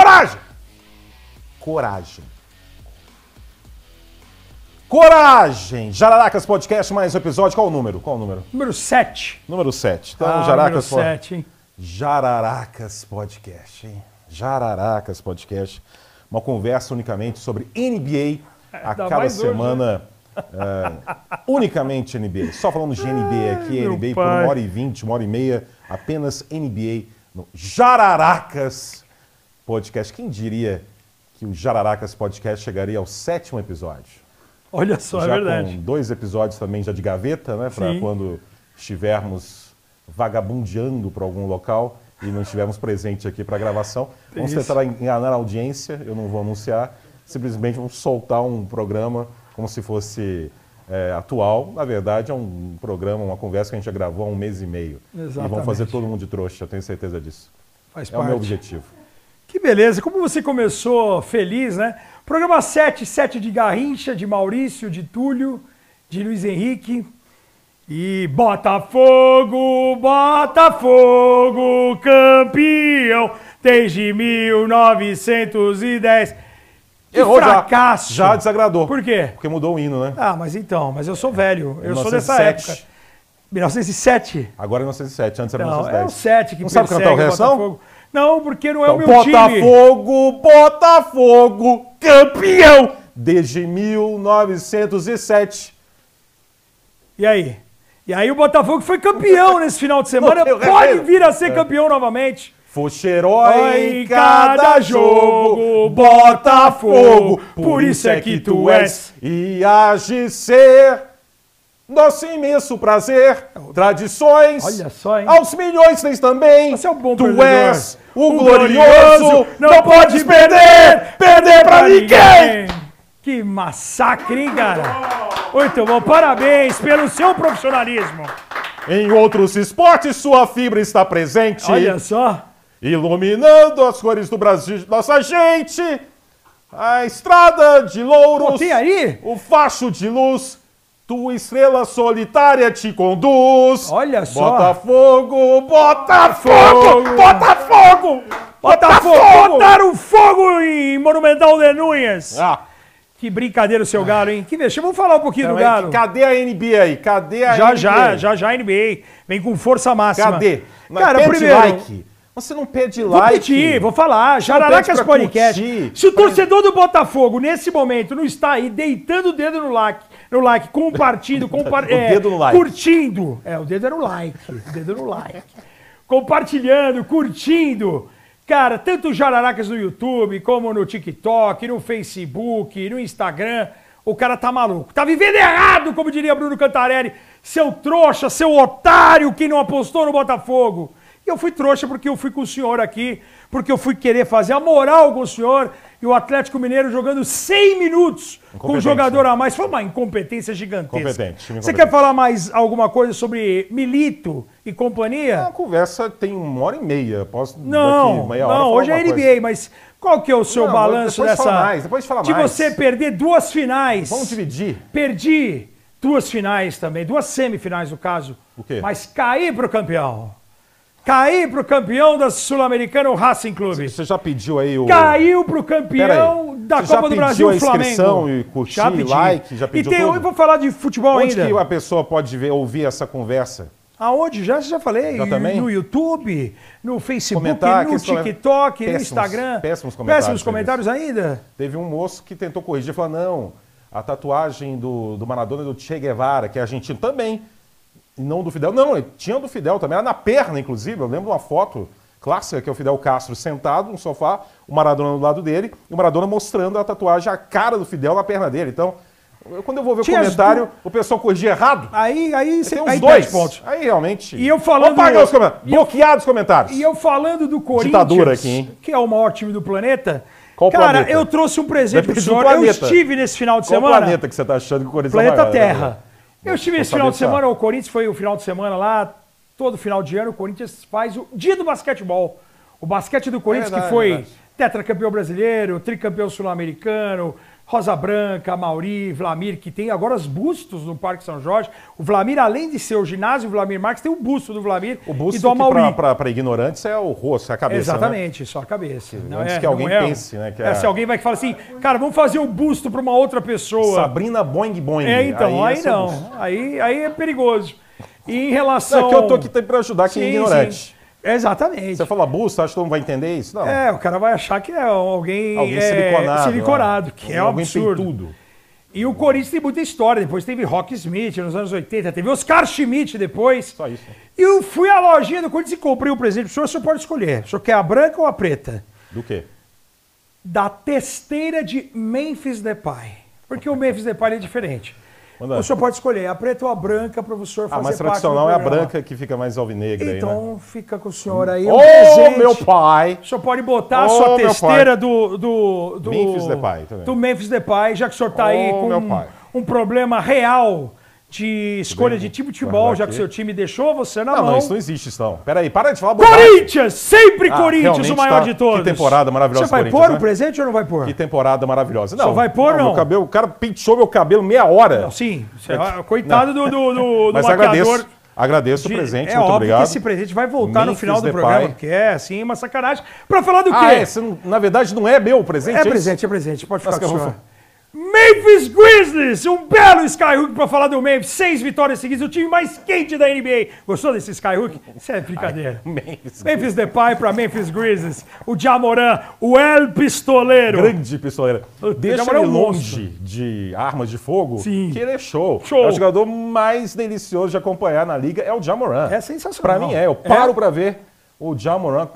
Coragem! Coragem. Coragem! Jararacas Podcast, mais um episódio. Qual o número? Qual o número? Número 7. Número 7. Então, Jararacas número 7, hein? Jararacas Podcast, hein? Jararacas Podcast. Uma conversa unicamente sobre NBA a cada semana. Unicamente NBA. Só falando de NBA aqui, NBA por 1h20, 1h30. Apenas NBA no Jararacas Podcast. Quem diria que o Jararacas Podcast chegaria ao 7º episódio? Olha só, já é verdade. Com 2 episódios também já de gaveta, né? Para quando estivermos vagabundeando para algum local e não estivermos presentes aqui para gravação. Vamos tentar enganar a audiência, eu não vou anunciar. Simplesmente vamos soltar um programa como se fosse atual. Na verdade, é um programa, uma conversa que a gente já gravou há 1 mês e meio. Exatamente. E vamos fazer todo mundo de trouxa, eu tenho certeza disso. Faz parte. É o meu objetivo. Que beleza, como você começou feliz, né? Programa 7 de Garrincha, de Maurício, de Túlio, de Luiz Henrique. E Botafogo, Botafogo, campeão desde 1910. Que errou, fracasso! Já desagradou. Por quê? Porque mudou o hino, né? Ah, mas eu sou velho, eu sou dessa 1907. época. 1907? Agora é 1907, antes era Não, 1910. é o 7 que não sabe cantar o Reação? Botafogo. Não, porque não é então, o meu time. Botafogo, Botafogo, campeão desde 1907. E aí? E aí o Botafogo foi campeão nesse final de semana, pode vir a ser campeão novamente. Fosse herói em cada jogo, Botafogo, por isso é que tu és e hás de ser nosso imenso prazer, tradições, olha só, hein? Aos milhões tens também, você é um bom tu perdedor. És o glorioso, não podes perder pra ninguém! Que massacre, hein, cara? Muito bom, parabéns pelo seu profissionalismo. Em outros esportes, sua fibra está presente. Olha só. Iluminando as cores do Brasil, nossa gente. A estrada de louros. Pô, tem aí? O facho de luz. Tua estrela solitária te conduz. Olha só. Botafogo, Botafogo, Botafogo, Botafogo. Botaram fogo em Monumental de Núñez. Ah. Que brincadeira o seu Galo, hein? Que vexame. Vamos falar um pouquinho do Galo. Cadê a NBA aí? Cadê a NBA? Já a NBA. Vem com força máxima. Cadê? Cara, pede primeiro... like. Você não pede Vou like. pedir, vou falar. Jararacas Podcast. Curtir. Se o torcedor do Botafogo, nesse momento, não está aí deitando o dedo no like, compartilhando, dedo no like. curtindo. O dedo é no like. O dedo no like. Compartilhando, curtindo. Cara, tanto o Jararacas no YouTube, como no TikTok, no Facebook, no Instagram, o cara tá maluco. Tá vivendo errado, como diria Bruno Cantarelli. Seu trouxa, seu otário que não apostou no Botafogo. E eu fui trouxa porque eu fui com o senhor aqui, porque eu fui querer fazer a moral com o senhor e o Atlético Mineiro jogando 100 minutos com um jogador a mais. Foi uma incompetência gigantesca. Você quer falar mais alguma coisa sobre Milito e companhia? A conversa tem 1h30. Posso não, daqui meia hora falar hoje é NBA, coisa. mas qual que é o seu balanço dessa... Depois fala de mais. você perder 2 finais. Vamos dividir. Perdi 2 finais também, 2 semifinais no caso. O quê? Mas caí pro campeão. Cair pro campeão da Sul-Americana, o Racing Clube. Você já pediu aí o... Caiu pro campeão da Copa do Brasil, o Flamengo. Já pediu a inscrição e curtir, já pedi. like, já pediu tudo? Eu vou falar de futebol Onde ainda. que a pessoa pode ouvir essa conversa? Aonde? Já falei. Já também? No YouTube, no Facebook, Comentar, no TikTok, no Instagram. Péssimos comentários. Péssimos comentários ainda? Teve um moço que tentou corrigir, falou, não, a tatuagem do Maradona é do Che Guevara, que é argentino também. E não do Fidel. Não, tinha do Fidel também. Era na perna, inclusive. Eu lembro uma foto clássica que é o Fidel Castro sentado no sofá, o Maradona do lado dele, e o Maradona mostrando a tatuagem, a cara do Fidel na perna dele. Então, quando eu vou ver o comentário, o pessoal corrigia errado. Aí você tem uns aí 2 pontos. Aí realmente... E eu falando... Bloqueado os comentários. E eu falando do Corinthians, ditadura aqui, hein? Que é o maior time do planeta... Qual cara, planeta? eu trouxe um presente pro senhor. Eu estive nesse final de semana... Qual planeta que você tá achando que o Corinthians planeta é maior? Terra. Eu estive esse final de semana, o Corinthians foi o final de semana lá, todo final de ano, o Corinthians faz o dia do basquetebol. O basquete do Corinthians, que foi tetracampeão brasileiro, tricampeão sul-americano, Rosa Branca, Mauri, Vlamir, que tem agora os bustos no Parque São Jorge. O Vlamir, além de ser o ginásio, o Vlamir Marques tem o busto do Vlamir o busto e do Mauri. Para ignorantes é o rosto, é a cabeça. Exatamente, né? só a cabeça. Antes que alguém pense, né? Que se alguém vai falar assim, cara, vamos fazer um busto para uma outra pessoa. Sabrina Boing Boing. Então, aí não. Aí é perigoso. E em relação... Não, é que eu tô aqui para ajudar quem é ignorante. Sim. Exatamente. Você fala busto, acha que todo mundo vai entender isso? Não. O cara vai achar que é alguém siliconado, que é um absurdo. Tudo. E o Corinthians tem muita história. Depois teve Rock Smith nos anos 80, teve Oscar Schmidt depois. Só isso. E eu fui à lojinha do Corinthians e comprei um presente pro senhor. O senhor pode escolher. O senhor quer a branca ou a preta? Do quê? Da testeira de Memphis Depay. Porque o Memphis Depay é diferente. O senhor pode escolher a preta ou a branca para o senhor fazer parte do tradicional é a branca que fica mais alvinegra então, aí, né? fica com o senhor aí um presente. Meu pai! O senhor pode botar a sua testeira do Memphis Depay também. Do Memphis Depay, já que o senhor está aí com um problema real de escolha de time de futebol, já que o seu time deixou você na mão. Não, isso não existe, isso não. Peraí, para de falar bobagem. Corinthians! Sempre Corinthians, o maior de todos. Que temporada maravilhosa. Você vai pôr o presente ou não vai pôr? Que temporada maravilhosa. Não, só vai pôr, não? Meu cabelo, o cara penteou meu cabelo meia hora. Não, sim, coitado do Mas maquiador. Agradeço o presente, muito óbvio obrigado. Que esse presente vai voltar no final do Depay. programa, porque é assim uma sacanagem. Pra falar do quê? Na verdade não é meu o presente? É presente, pode ficar com o senhor. Memphis Grizzlies, um belo Skyhook pra falar do Memphis, 6 vitórias seguidas, o time mais quente da NBA. Gostou desse Skyhook? Isso é brincadeira. Memphis Depay pra Memphis Grizzlies, o Ja Morant, o El Pistoleiro. Grande pistoleiro. Deixa ele longe de armas de fogo, sim, que ele é show. É o jogador mais delicioso de acompanhar na liga, é o Ja Morant. É sensacional. Pra mim eu paro pra ver o Ja Morant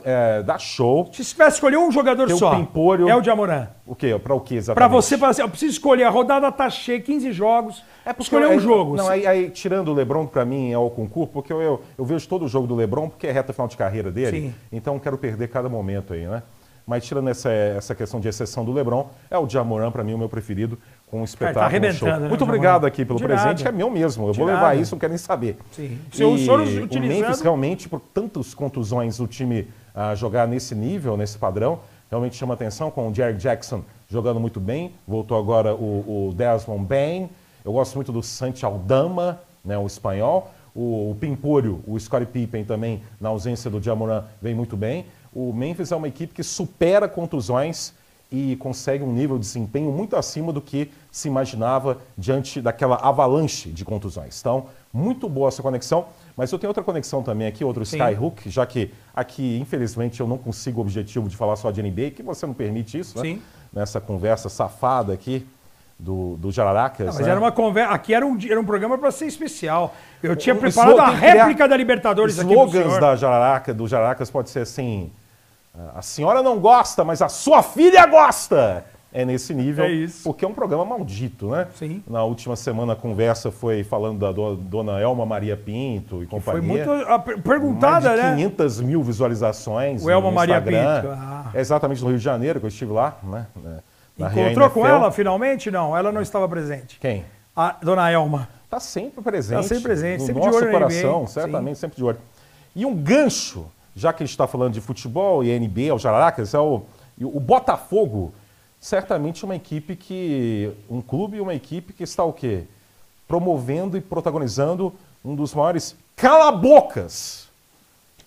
dá show. Se tivesse escolher um jogador só, Pimpolho, é o Ja Morant. O quê? Pra o quê exatamente? Pra você falar assim, eu preciso escolher, a rodada tá cheia, 15 jogos, escolher um jogo. Não, aí tirando o LeBron, pra mim é o concurso, porque eu vejo todo o jogo do LeBron, porque é reta final de carreira dele, sim, então quero perder cada momento aí, né? Mas tirando essa questão de exceção do LeBron, é o Ja Morant, pra mim, o meu preferido, com um espetáculo. Tá arrebentando, show. Né, muito obrigado aqui pelo presente, que é meu mesmo. Eu vou levar isso, não quero nem saber. Sim. O Memphis, realmente, por tantas contusões, o time jogar nesse nível, nesse padrão, realmente chama atenção, com o Jared Jackson jogando muito bem. Voltou agora o Desmond Bane. Eu gosto muito do Santi Aldama, né, o espanhol. O Pimpolho, o Scottie Pippen também, na ausência do Ja Morant, vem muito bem. O Memphis é uma equipe que supera contusões e consegue um nível de desempenho muito acima do que se imaginava diante daquela avalanche de contusões. Então, muito boa essa conexão. Mas eu tenho outra conexão também aqui, outro Skyhook, já que aqui, infelizmente, eu não consigo o objetivo de falar só de NBA, que você não permite isso, né? Sim. Nessa conversa safada aqui do Jararacas. Não, mas era uma conversa. Aqui era um programa para ser especial. Eu tinha preparado a réplica da Libertadores aqui pro senhor. Slogans do Jararacas pode ser assim: a senhora não gosta, mas a sua filha gosta. É nesse nível, porque é um programa maldito, né? Sim. Na última semana a conversa foi falando da dona Elma Maria Pinto e companhia. Foi muito perguntada, mais de né? 500 mil visualizações o Elma no Maria Instagram. Pinto. É exatamente no Rio de Janeiro que eu estive lá, né? Encontrou com ela finalmente? Não, ela não estava presente. Quem? A dona Elma. Está sempre presente. Está sempre presente, no sempre nosso de olho coração, NBA. certamente, Sim. sempre de olho. E um gancho, já que a gente está falando de futebol e NBA, o Jararacas, o Botafogo, certamente uma equipe um clube e uma equipe que está o quê? Promovendo e protagonizando um dos maiores cala-bocas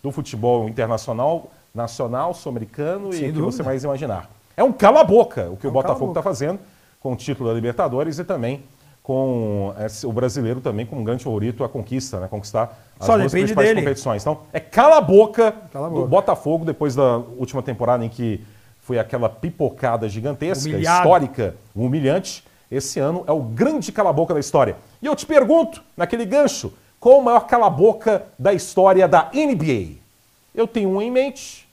do futebol internacional, nacional, sul-americano e o que você mais imaginar. É um cala-boca o que o Botafogo está fazendo com o título da Libertadores e também com o brasileiro também como um grande favorito à conquista, né? Conquistar as duas principais competições. Então, é cala-boca do Botafogo depois da última temporada em que foi aquela pipocada gigantesca, histórica, humilhante. Esse ano é o grande cala-boca da história. E eu te pergunto, naquele gancho, qual o maior cala-boca da história da NBA? Eu tenho um em mente.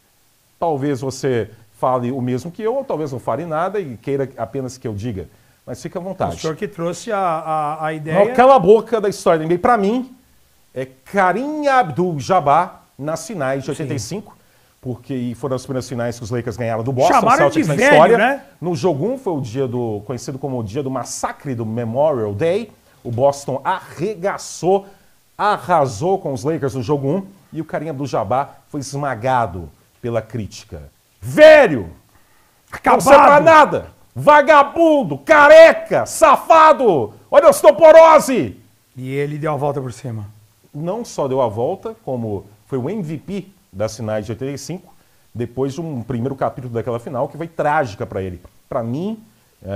Talvez você fale o mesmo que eu, ou talvez não fale nada e queira apenas que eu diga. Mas fica à vontade. O senhor que trouxe a ideia... O maior cala-boca da história da NBA, para mim, é Kareem Abdul-Jabbar nas finais de 85. Sim. Porque foram as primeiras finais que os Lakers ganharam do Boston Chamaram Celtics de na velho, história. Né? No jogo 1 foi o dia conhecido como o dia do massacre do Memorial Day. O Boston arrasou com os Lakers no jogo 1 e o Kareem Abdul-Jabbar foi esmagado pela crítica. Velho! Acabado! Não serve pra nada! Vagabundo, careca, safado, olha a osteoporose! E ele deu a volta por cima. Não só deu a volta, como foi o MVP das finais de 85, depois de um primeiro capítulo daquela final que foi trágica para ele. Para mim,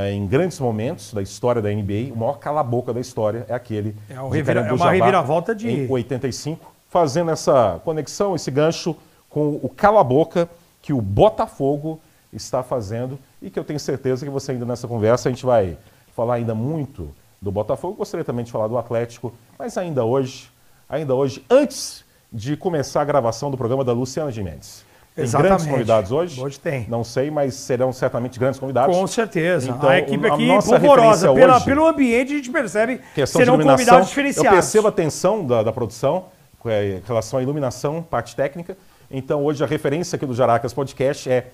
em grandes momentos da história da NBA, o maior cala-boca da história é aquele É uma reviravolta de... em 85, fazendo essa conexão, esse gancho com o cala-boca que o Botafogo está fazendo e que eu tenho certeza que você ainda nessa conversa a gente vai falar ainda muito do Botafogo. Gostaria também de falar do Atlético, mas ainda hoje, antes de começar a gravação do programa da Luciana Gimenez. Tem grandes convidados hoje? Hoje tem. Não sei, mas serão certamente grandes convidados. Com certeza. Então, a equipe aqui nossa polvorosa. hoje, Pelo ambiente a gente percebe que serão convidados diferenciados. Eu percebo a tensão da produção em relação à iluminação, parte técnica. Então hoje a referência aqui do Jaracas Podcast é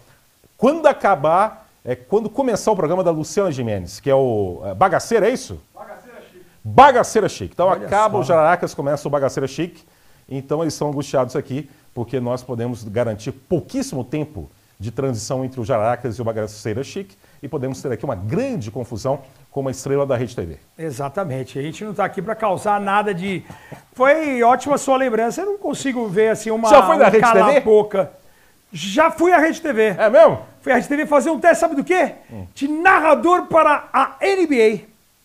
quando acabar, quando começar o programa da Luciana Gimenez, que é o Bagaceira, é isso? Bagaceira Chique. Bagaceira Chique. Então Olha acaba só. o Jaracas, começa o Bagaceira Chique. Então eles são angustiados aqui, porque nós podemos garantir pouquíssimo tempo de transição entre o Jaracas e o Bagaceira Chique e podemos ter aqui uma grande confusão com uma estrela da Rede TV. Exatamente. A gente não está aqui para causar nada de... Foi ótima a sua lembrança. Eu não consigo ver assim uma... Já foi na Rede TV? Cala-boca. Já fui à Rede TV. É mesmo? Fui à Rede TV fazer um teste, sabe do quê? De narrador para a NBA.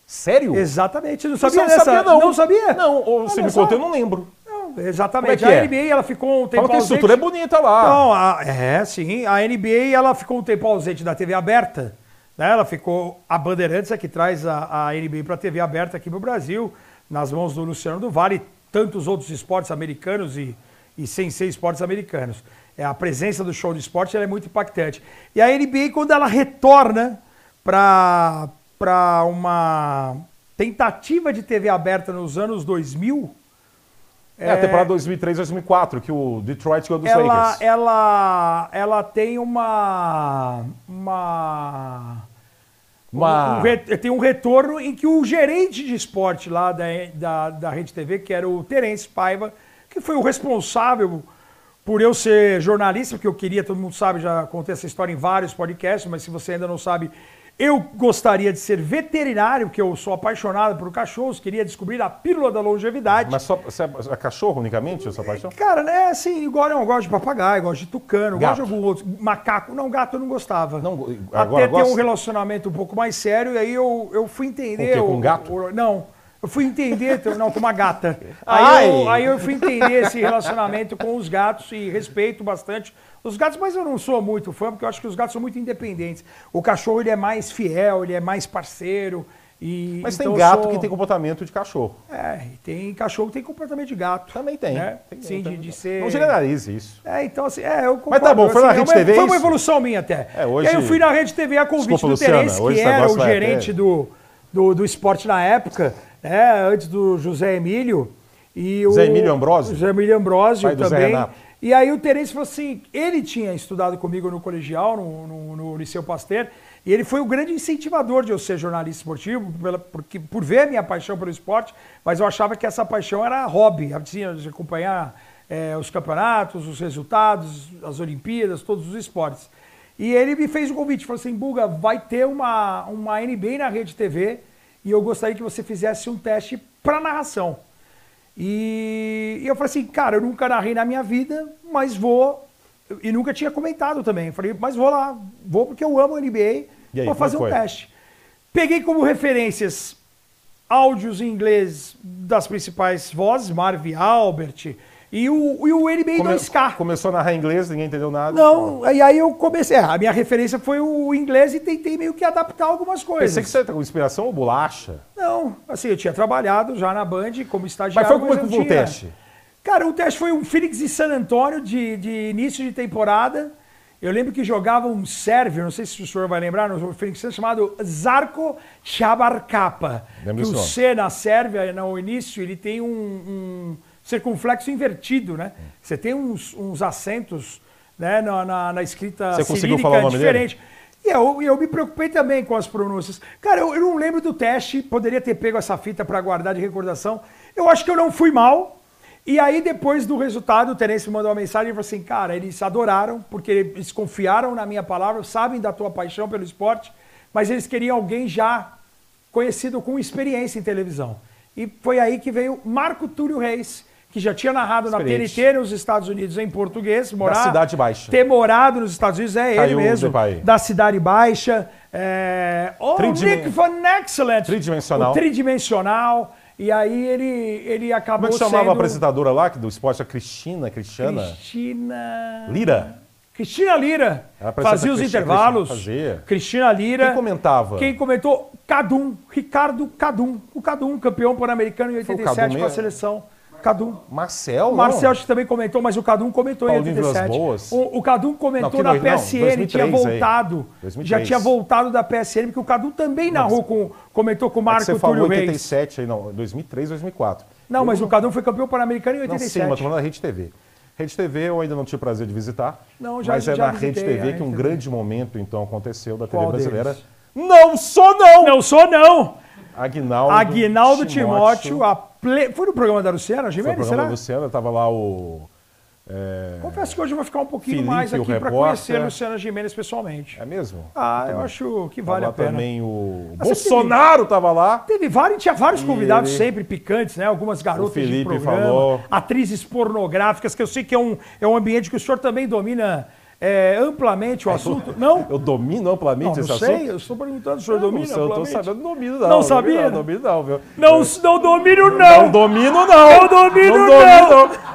Sério? Exatamente. Não Você sabia não dessa? sabia, não. Não sabia? Não, você Olha me só. contou, eu não lembro. Não, exatamente. Como é que A é? NBA ela ficou um tempo Fala que a ausente. estrutura é bonita lá. Não, sim. A NBA ela ficou um tempo ausente da TV aberta. Né? Ela ficou... A Bandeirantes é que traz a NBA para a TV aberta aqui no Brasil, nas mãos do Luciano do Vale e tantos outros esportes americanos e sem ser esportes americanos. A presença do show de esporte ela é muito impactante. E a NBA, quando ela retorna para uma tentativa de TV aberta nos anos 2000... A temporada 2003-2004, que o Detroit ganhou dos Lakers. Ela tem tem um retorno em que o gerente de esporte lá da Rede TV, que era o Terence Paiva, que foi o responsável por eu ser jornalista, porque eu queria, todo mundo sabe, já contei essa história em vários podcasts, mas se você ainda não sabe, eu gostaria de ser veterinário, porque eu sou apaixonado por cachorros, queria descobrir a pílula da longevidade. Mas você é cachorro unicamente, a sua paixão? Cara, né, assim, igual eu gosto de papagaio, gosto de tucano, Gato. gosto de algum outro. Macaco, não, gato eu não gostava. Não, agora Até ter um gosta? relacionamento um pouco mais sério, e aí eu fui entender... Com gato? Não, eu fui entender, não, com uma gata. Ai! Aí eu fui entender esse relacionamento com os gatos e respeito bastante os gatos, mas eu não sou muito fã, porque eu acho que os gatos são muito independentes. O cachorro, ele é mais fiel, ele é mais parceiro. Mas então tem gato que tem comportamento de cachorro. e tem cachorro que tem comportamento de gato. Também tem. Né? Tem, Sim, tem. de ser... Não generalize isso. Então assim, eu concordo. Mas tá bom, foi na Rede TV, Foi uma isso? evolução minha até. Hoje... E aí eu fui na Rede TV a convite Desculpa, do Luciana, Terence, hoje que esse era o negócio vai gerente até- do esporte na época, né? Antes do José Emílio. E José Emílio Ambrosio? José Emílio Ambrosio Pai do Zé também. Renato. E aí o Terence falou assim, ele tinha estudado comigo no colegial, no Liceu Pasteur, e ele foi o grande incentivador de eu ser jornalista esportivo, por ver a minha paixão pelo esporte, mas eu achava que essa paixão era hobby, assim, de acompanhar os campeonatos, os resultados, as Olimpíadas, todos os esportes. E ele me fez um convite, falou assim, Buga, vai ter uma NBA na Rede TV e eu gostaria que você fizesse um teste para narração. E eu falei assim, cara, eu nunca narrei na minha vida, mas vou. E nunca tinha comentado também. Eu falei, mas vou lá, vou porque eu amo a NBA, E aí, vou fazer como um foi? teste. Peguei como referências áudios em inglês das principais vozes, Marv Albert, e o NBA 2K. Começou a narrar inglês, ninguém entendeu nada. Não, e aí eu comecei. A minha referência foi o inglês e tentei meio que adaptar algumas coisas. Pensei que você tá com inspiração ou bolacha. Não, assim, eu tinha trabalhado já na Band como Mas estagiário. foi como é que eu foi o tinha- teste? Cara, o teste foi um Phoenix e San Antonio de início de temporada. Eu lembro que jogava um sérvio, não sei se o senhor vai lembrar, no Phoenix chamado Zarko Chabarkapa. Lembro Que o desse nome. C na Sérvia, no início, ele tem um circunflexo invertido, né? Você tem uns acentos, né, na escrita Você conseguiu cirílica falar o nome diferente. E eu me preocupei também com as pronúncias. Cara, eu não lembro do teste, poderia ter pego essa fita para guardar de recordação. Eu acho que eu não fui mal. E aí, depois do resultado, o Terence me mandou uma mensagem e falou assim, cara, eles adoraram, porque eles confiaram na minha palavra, sabem da tua paixão pelo esporte, mas eles queriam alguém já conhecido com experiência em televisão. E foi aí que veio Marco Túlio Reis, que já tinha narrado na TNT nos Estados Unidos em português, da Cidade Baixa. Ter morado nos Estados Unidos, ele mesmo, da Cidade Baixa. Nick Van Excellent. Tridimensional. O tridimensional. E aí ele acabou sendo... Como é que chamava a apresentadora lá do esporte? A Cristiana Lira. Cristina Lira fazia os intervalos. Cristina Lira. Quem comentava? Quem comentou? Ricardo Cadum. O Cadum, campeão pan-americano em 87 com a seleção. Cadum. Marcel acho que também comentou, mas o Cadum comentou em 87. O Cadum comentou na PSN, 2003, tinha voltado. Já tinha voltado da PSN, porque o Cadum também narrou, comentou com o Marco Túlio Reis. 87, aí não, 2003, 2004. Não, mas o Cadum foi campeão pan-americano em 87. Sim, mas tô falando da Rede TV. Rede TV eu ainda não tive o prazer de visitar, mas é na Rede TV que um grande momento então aconteceu da TV brasileira. Não sou não! Não sou não! Aguinaldo Timóteo, foi no programa da Luciana Gimenez, será? Foi no programa da Luciana, estava lá o... Confesso que hoje eu vou ficar um pouquinho Felipe, mais aqui para conhecer a Luciana Gimenez pessoalmente. É mesmo? Eu acho que vale a pena. Também o Bolsonaro estava lá. Tinha vários convidados sempre picantes, né? Algumas garotas de programa, atrizes pornográficas, que eu sei que é um ambiente que o senhor também domina amplamente o assunto. Não? Eu domino amplamente esse assunto? Não sei, eu estou perguntando, o senhor domina amplamente? Eu estou sabendo, não domino não. Não sabia? Não domino não, viu? Não domino não! Não domino não! Não domino não!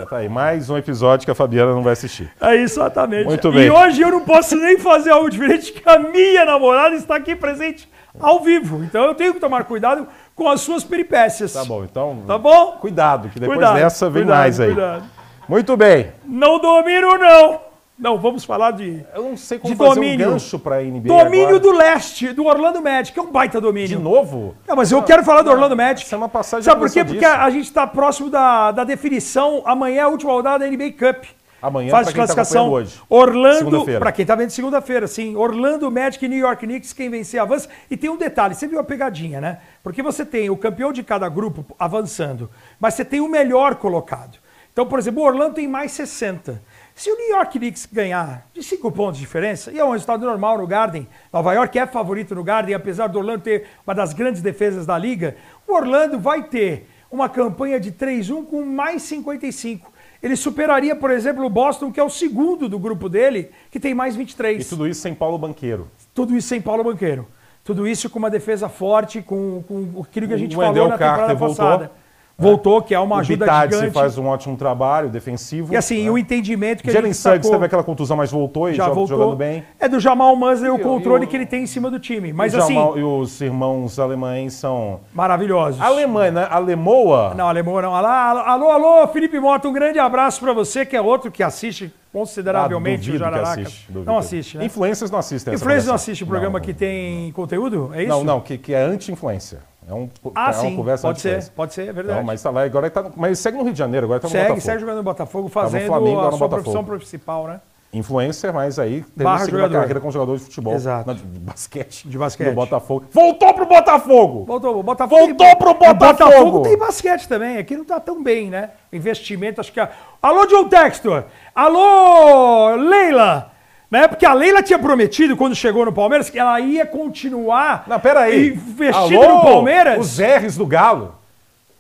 Tá aí, mais um episódio que a Fabiana não vai assistir. Exatamente. Muito bem. E hoje eu não posso nem fazer algo diferente, que a minha namorada está aqui presente ao vivo. Então eu tenho que tomar cuidado com as suas peripécias. Tá bom, então... Tá bom? Cuidado, que depois dessa vem mais aí. Cuidado. Muito bem. Não domino não! Não, vamos falar de... Eu não sei como fazer um gancho para a NBA Domínio agora. Do leste, do Orlando Magic, é um baita domínio. De novo? Não, mas eu quero falar do Orlando Magic. Semana passada Sabe por quê? Porque a gente está próximo da definição. Amanhã é a última rodada da NBA Cup. Amanhã, fase de classificação. Hoje. Orlando, para quem está vendo segunda-feira, sim. Orlando Magic e New York Knicks, quem vencer avança. E tem um detalhe, você viu a pegadinha, né? Porque você tem o campeão de cada grupo avançando, mas você tem o melhor colocado. Então, por exemplo, o Orlando tem mais 60. Se o New York Knicks ganhar de 5 pontos de diferença, e é um resultado normal no Garden, Nova York é favorito no Garden, apesar do Orlando ter uma das grandes defesas da liga, o Orlando vai ter uma campanha de 3-1 com mais 55. Ele superaria, por exemplo, o Boston, que é o segundo do grupo dele, que tem mais 23. E tudo isso sem Paulo Banqueiro. Tudo isso sem Paulo Banqueiro. Tudo isso com uma defesa forte, com aquilo que a gente falou na temporada passada. Voltou, que é uma ajuda gigante. O Bitadze faz um ótimo trabalho defensivo. E assim, o entendimento que a Jalen gente sacou... Suggs teve aquela contusão, mas voltou e jogando bem. É do Jamal Munsey o controle que ele tem em cima do time. Mas assim... E os irmãos alemães são... maravilhosos. Alemã, né? Alemoa? Não, Alemoa não. Alô, Felipe Mota, um grande abraço pra você, que é outro que assiste consideravelmente o Jararacas. Não assiste, né? Influencers não assistem. Influencers não assiste o programa que tem conteúdo? É isso? Não, que é anti-influência. É sim, uma conversa pode ser, é verdade. Não, mas tá lá, agora mas segue no Rio de Janeiro, agora tá no Botafogo. Segue jogando no Botafogo, fazendo a sua profissão principal, né? Influencer, mas aí teve segunda carreira como jogador de futebol. Exato. De basquete. De basquete. No Botafogo. Voltou pro Botafogo! Voltou pro Botafogo. O Botafogo tem basquete também, aqui não tá tão bem, né? Investimento, acho que... Alô, John Textor! Alô, Leila! Né? Porque a Leila tinha prometido, quando chegou no Palmeiras, que ela ia continuar investindo no Palmeiras. Os R's do Galo.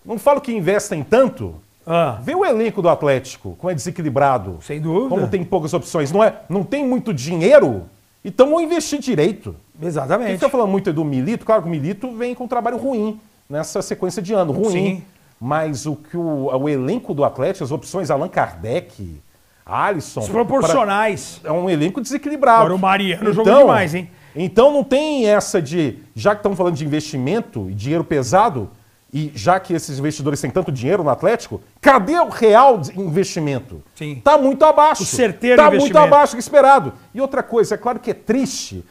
Não falo que investem tanto. Vê o elenco do Atlético, como é desequilibrado. Sem dúvida. Como tem poucas opções. Não tem muito dinheiro, então vão investir direito. Exatamente. A gente está falando muito do Milito. Claro que o Milito vem com um trabalho ruim nessa sequência de ano. Ruim. Sim. Mas o elenco do Atlético, as opções, Allan Kardec... Alisson. Desproporcionais. É um elenco desequilibrado. Agora o Mariano jogou demais, hein? Então não tem essa de... Já que estamos falando de investimento e dinheiro pesado, e já que esses investidores têm tanto dinheiro no Atlético, cadê o real investimento? Sim. Está muito abaixo. O certeiro investimento. Está muito abaixo do esperado. E outra coisa, é claro que é triste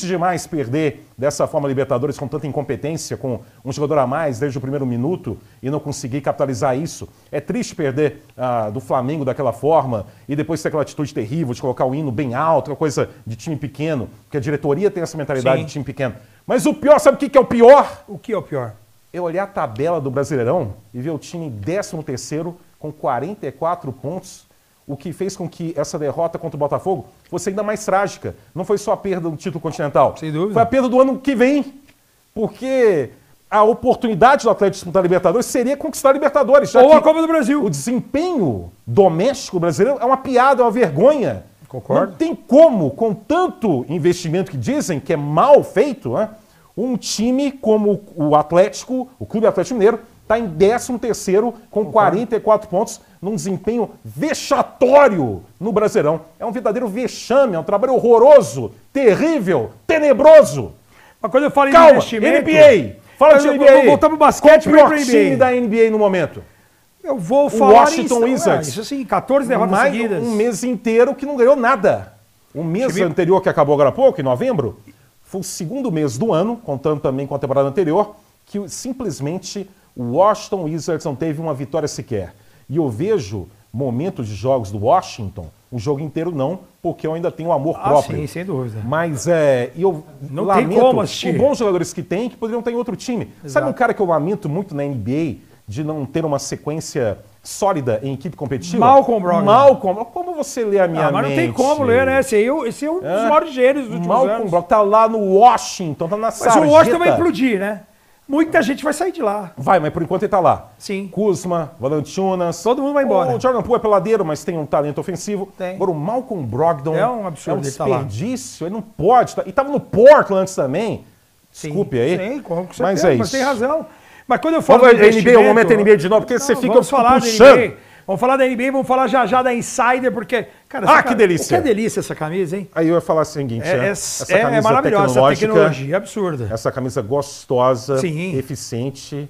demais perder dessa forma a Libertadores com tanta incompetência, com um jogador a mais desde o primeiro minuto e não conseguir capitalizar isso. É triste perder do Flamengo daquela forma e depois ter aquela atitude terrível de colocar o hino bem alto, aquela coisa de time pequeno, porque a diretoria tem essa mentalidade de time pequeno. Mas o pior, sabe o que é o pior? O que é o pior? É olhar a tabela do Brasileirão e ver o time em 13º com 44 pontos, o que fez com que essa derrota contra o Botafogo fosse ainda mais trágica. Não foi só a perda do título continental. Sem dúvida. Foi a perda do ano que vem. Porque a oportunidade do Atlético disputar a Libertadores seria conquistar a Libertadores. Já Ou que a Copa do Brasil. o desempenho doméstico brasileiro é uma piada, é uma vergonha. Concordo. Não tem como, com tanto investimento que dizem que é mal feito, né, um time como o Atlético, o Clube Atlético Mineiro, está em 13º com 44 pontos, num desempenho vexatório no Brasileirão. É um verdadeiro vexame, é um trabalho horroroso, terrível, tenebroso. Mas quando eu falo em Calma, investimento... NBA! Fala de NBA! Vou voltar pro basquete Qual o pra pior NBA. time da NBA no momento? Eu vou O falar Washington Wizards. Isso assim, 14 derrotas Mais seguidas. um mês inteiro que não ganhou nada. O mês Time- anterior, que acabou agora há pouco, em novembro, foi o segundo mês do ano, contando também com a temporada anterior, que simplesmente o Washington Wizards não teve uma vitória sequer. E eu vejo momentos de jogos do Washington, o jogo inteiro não, porque eu ainda tenho um amor próprio. Sim, sem dúvida. Mas eu Não lamento tem como assistir. os bons jogadores que tem que poderiam estar em outro time. Sabe um cara que eu lamento muito na NBA de não ter uma sequência sólida em equipe competitiva? Malcolm Brogdon. Malcolm. Como você lê a minha mente? Mas não tem como ler, né? Esse é um dos maiores gênios dos últimos Malcolm anos. Brogdon tá lá no Washington, tá na Mas sarjeta. o Washington vai implodir, né? Muita gente vai sair de lá. Vai, mas por enquanto ele tá lá. Sim. Kuzma, Valanciunas. Todo mundo vai embora. O Jordan Poole é peladeiro, mas tem um talento ofensivo. Tem. Agora o Malcolm Brogdon É um absurdo é um ele tá lá. desperdício. Ele não pode. E tava no Portland antes também. Desculpe aí. Sim, com certeza, mas é isso. mas tem razão. Mas quando eu falo Vamos do NBA, investimento... vamos meter NBA de novo, porque você fica vamos falar puxando. da NBA. Vamos falar da NBA, vamos falar já da Insider, porque... Cara, Ah, que delícia. Que delícia essa camisa, hein? Aí eu ia falar o seguinte, né? É maravilhosa essa tecnologia, absurda. Essa camisa gostosa, Sim. eficiente.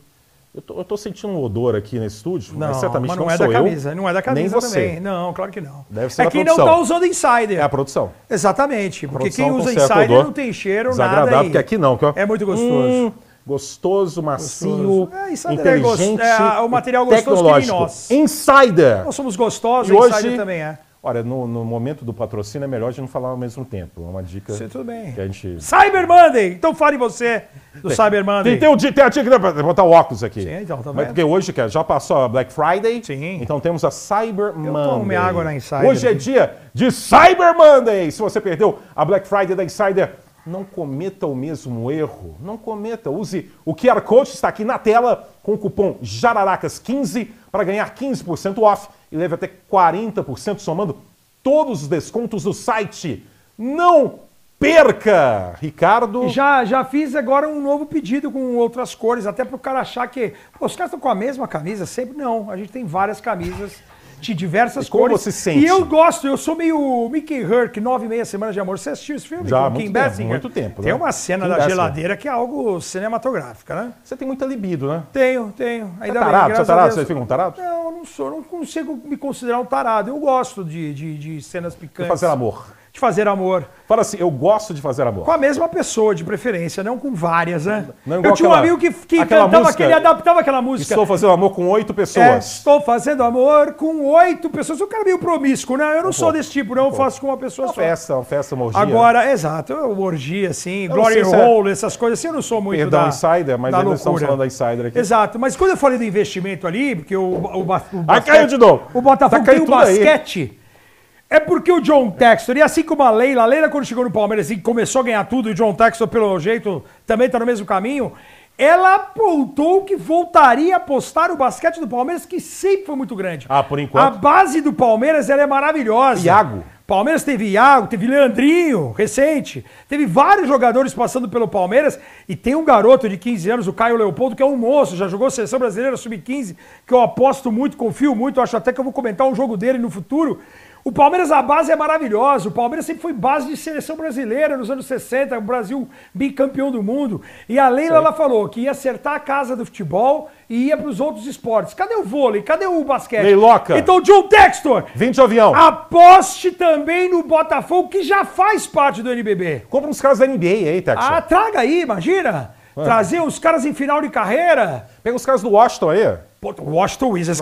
Eu tô sentindo um odor aqui no estúdio, Não, mas certamente mas não não é sou da eu, camisa, não é da camisa nem você. também. Não, claro que não. Deve ser é da quem não produção. tá usando Insider. É a produção. Exatamente, porque Produção quem usa conserta o Insider odor. não tem cheiro, Desagradável, nada. porque aqui não. Que, ó, É muito gostoso. gostoso, macio, Insider inteligente, o material gostoso que nem tecnológico. nós. Insider! Nós somos gostosos, E o hoje- Insider também é. Olha, no momento do patrocínio é melhor de não falar ao mesmo tempo. É uma dica Sim, tudo bem. que a gente... Cyber Monday! Então fale você do Cyber Monday. Tem a dica que dá pra botar o óculos aqui. Sim, então, tá Mas vendo? porque hoje, cara, já passou a Black Friday. Sim. Então temos a Cyber Monday. tomo minha água na Insider. Hoje é dia de Cyber Monday. Se você perdeu a Black Friday da Insider, não cometa o mesmo erro. Não cometa. Use o QR Code que está aqui na tela com o cupom JARARACAS15 para ganhar 15% off e leve até 40% somando todos os descontos do site. Não perca, Ricardo. Já fiz agora um novo pedido com outras cores, até para o cara achar que pô, os caras estão com a mesma camisa sempre. Não, a gente tem várias camisas de diversas E como cores. você se sente? E eu gosto, eu sou meio Mickey Herc, 9,5 Semanas de Amor. Você assistiu esse filme? Já, com muito Kim tempo, Basinger? muito tempo, Tem né? uma cena Kim da Basinger. geladeira que é algo cinematográfica, né? Você tem muita libido, né? Tenho. Você Ainda é bem, tarado? Você é graças a tarado? Deus. Você fica um tarado? Não, eu não sou, não consigo me considerar um tarado. Eu gosto de cenas picantes. Fazer amor. De fazer amor. Fala assim, eu gosto de fazer amor. Com a mesma pessoa, de preferência, não com várias, né? Não igual Eu tinha um aquela- amigo que aquela cantava, música, que ele adaptava aquela música. Estou fazendo amor com 8 É, pessoas. estou fazendo amor com 8 pessoas. Eu cara meio promíscuo, né? Eu não sou pouco, desse tipo, não. Eu faço com uma pessoa Uma só. festa, uma orgia. Agora, exato, eu orgia, assim, não glory sei se é- hole, essas coisas assim, eu não sou muito Perdão, da Insider, mas da ainda estamos loucura. falando da Insider aqui. Exato, mas quando eu falei do investimento ali, porque o Aí caiu de novo. O Botafogo Tá tem caindo o tudo aí. basquete. É porque o John Textor, e assim como a Leila quando chegou no Palmeiras e começou a ganhar tudo, e o John Textor, pelo jeito, também tá no mesmo caminho, ela apontou que voltaria a apostar o basquete do Palmeiras, que sempre foi muito grande. Ah, por enquanto. A base do Palmeiras, ela é maravilhosa. Iago. Palmeiras teve Iago, teve Leandrinho, recente. Teve vários jogadores passando pelo Palmeiras. E tem um garoto de 15 anos, o Caio Leopoldo, que é um moço, já jogou Seleção Brasileira Sub-15, que eu aposto muito, confio muito, acho até que eu vou comentar um jogo dele no futuro. O Palmeiras, a base é maravilhosa. O Palmeiras sempre foi base de seleção brasileira nos anos 60, o Brasil bicampeão do mundo. E a Leila, ela falou que ia acertar a casa do futebol e ia para os outros esportes. Cadê o vôlei? Cadê o basquete? Leiloca. Então, John Textor, 20 de avião. aposte também no Botafogo, que já faz parte do NBB. Compra uns caras da NBA aí, Texas. Ah, traga aí, imagina. Trazer os caras em final de carreira. Pega os caras do Washington aí. Pô, o Washington Wizards,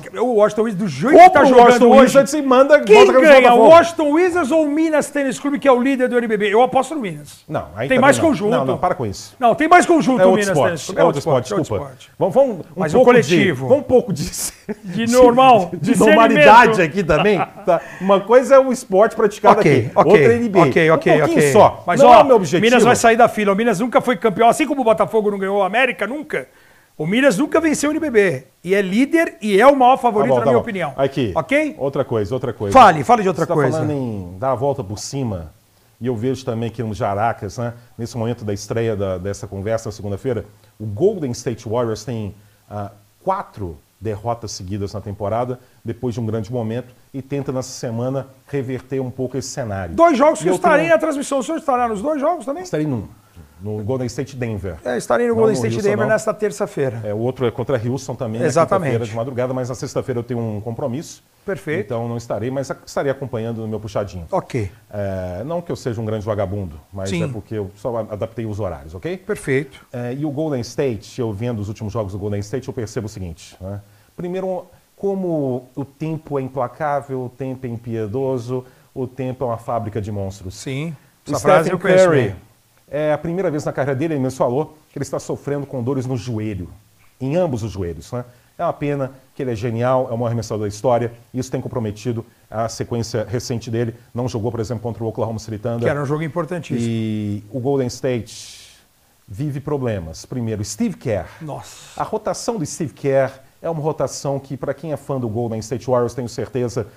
do jeito que tá o jogando Washington hoje... Wizards e manda... Quem volta ganha, o Washington Wizards ou o Minas Tênis Clube, que é o líder do NBB? Eu aposto no Minas. Não, aí tem também mais não. conjunto. Não, para com isso. Não, tem mais conjunto É o outro Minas Tênis esporte. Clube. É outro esporte, desculpa. Vamos Mas o coletivo. Vamos um pouco de normal. De normalidade aqui também. Tá? Uma coisa é o esporte praticado aqui. Outra é NBA. Ok. Um pouquinho só. Mas não ó, é o meu objetivo. Minas vai sair da fila. O Minas nunca foi campeão, assim como o Botafogo não ganhou a América, nunca. O Minas nunca venceu o NBB. E é líder e é o maior favorito, na minha opinião. Aqui. Ok? Outra coisa. Fale de outra Você coisa. Tá falando em dar a volta por cima. E eu vejo também que nos Jaracas, né, nesse momento da estreia dessa conversa na segunda-feira, o Golden State Warriors tem 4 derrotas seguidas na temporada, depois de um grande momento, e tenta nessa semana reverter um pouco esse cenário. 2 jogos que eu estarei na transmissão. O senhor estará nos 2 jogos também? Estarei no Golden State Denver. Estarei no Golden State Denver nesta terça-feira. O outro é contra Houston também, exatamente. Na de madrugada, mas na sexta-feira eu tenho um compromisso. Perfeito. Então não estarei, mas estarei acompanhando no meu puxadinho. Ok. Não que eu seja um grande vagabundo, mas Sim. é porque eu só adaptei os horários, ok? Perfeito. E o Golden State, eu vendo os últimos jogos do Golden State, eu percebo o seguinte, né? Primeiro, como o tempo é implacável, o tempo é impiedoso, o tempo é uma fábrica de monstros. Sim. O Stephen Curry, é a primeira vez na carreira dele, ele mesmo falou, que ele está sofrendo com dores no joelho, em ambos os joelhos, né? É uma pena que ele é genial, é o maior arremessador da história, e isso tem comprometido a sequência recente dele. Não jogou, por exemplo, contra o Oklahoma City Thunder. Que era um jogo importantíssimo. E o Golden State vive problemas. Primeiro, Steve Kerr. Nossa. A rotação do Steve Kerr é uma rotação que, para quem é fã do Golden State Warriors, tenho certeza,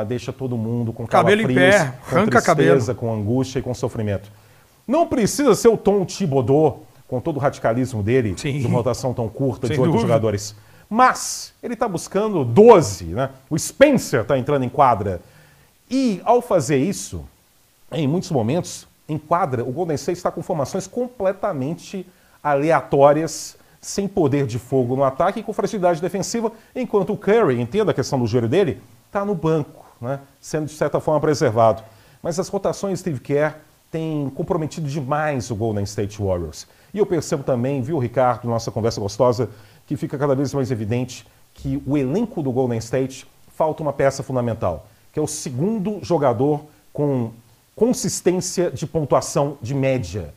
deixa todo mundo com cabelo em pé, arranca tristeza, com angústia e com sofrimento. Não precisa ser o Tom Thibodeau, com todo o radicalismo dele, Sim. de uma rotação tão curta, Sem de 8 dúvida. jogadores. Mas ele está buscando 12, né? O Spencer está entrando em quadra. E, ao fazer isso, em muitos momentos, em quadra, o Golden State está com formações completamente aleatórias, sem poder de fogo no ataque e com fragilidade defensiva, enquanto o Curry, entenda a questão do joelho dele, está no banco, né? Sendo, de certa forma, preservado. Mas as rotações de Steve Kerr têm comprometido demais o Golden State Warriors. E eu percebo também, viu, Ricardo, nossa conversa gostosa, que fica cada vez mais evidente que o elenco do Golden State falta uma peça fundamental, que é o segundo jogador com consistência de pontuação de média.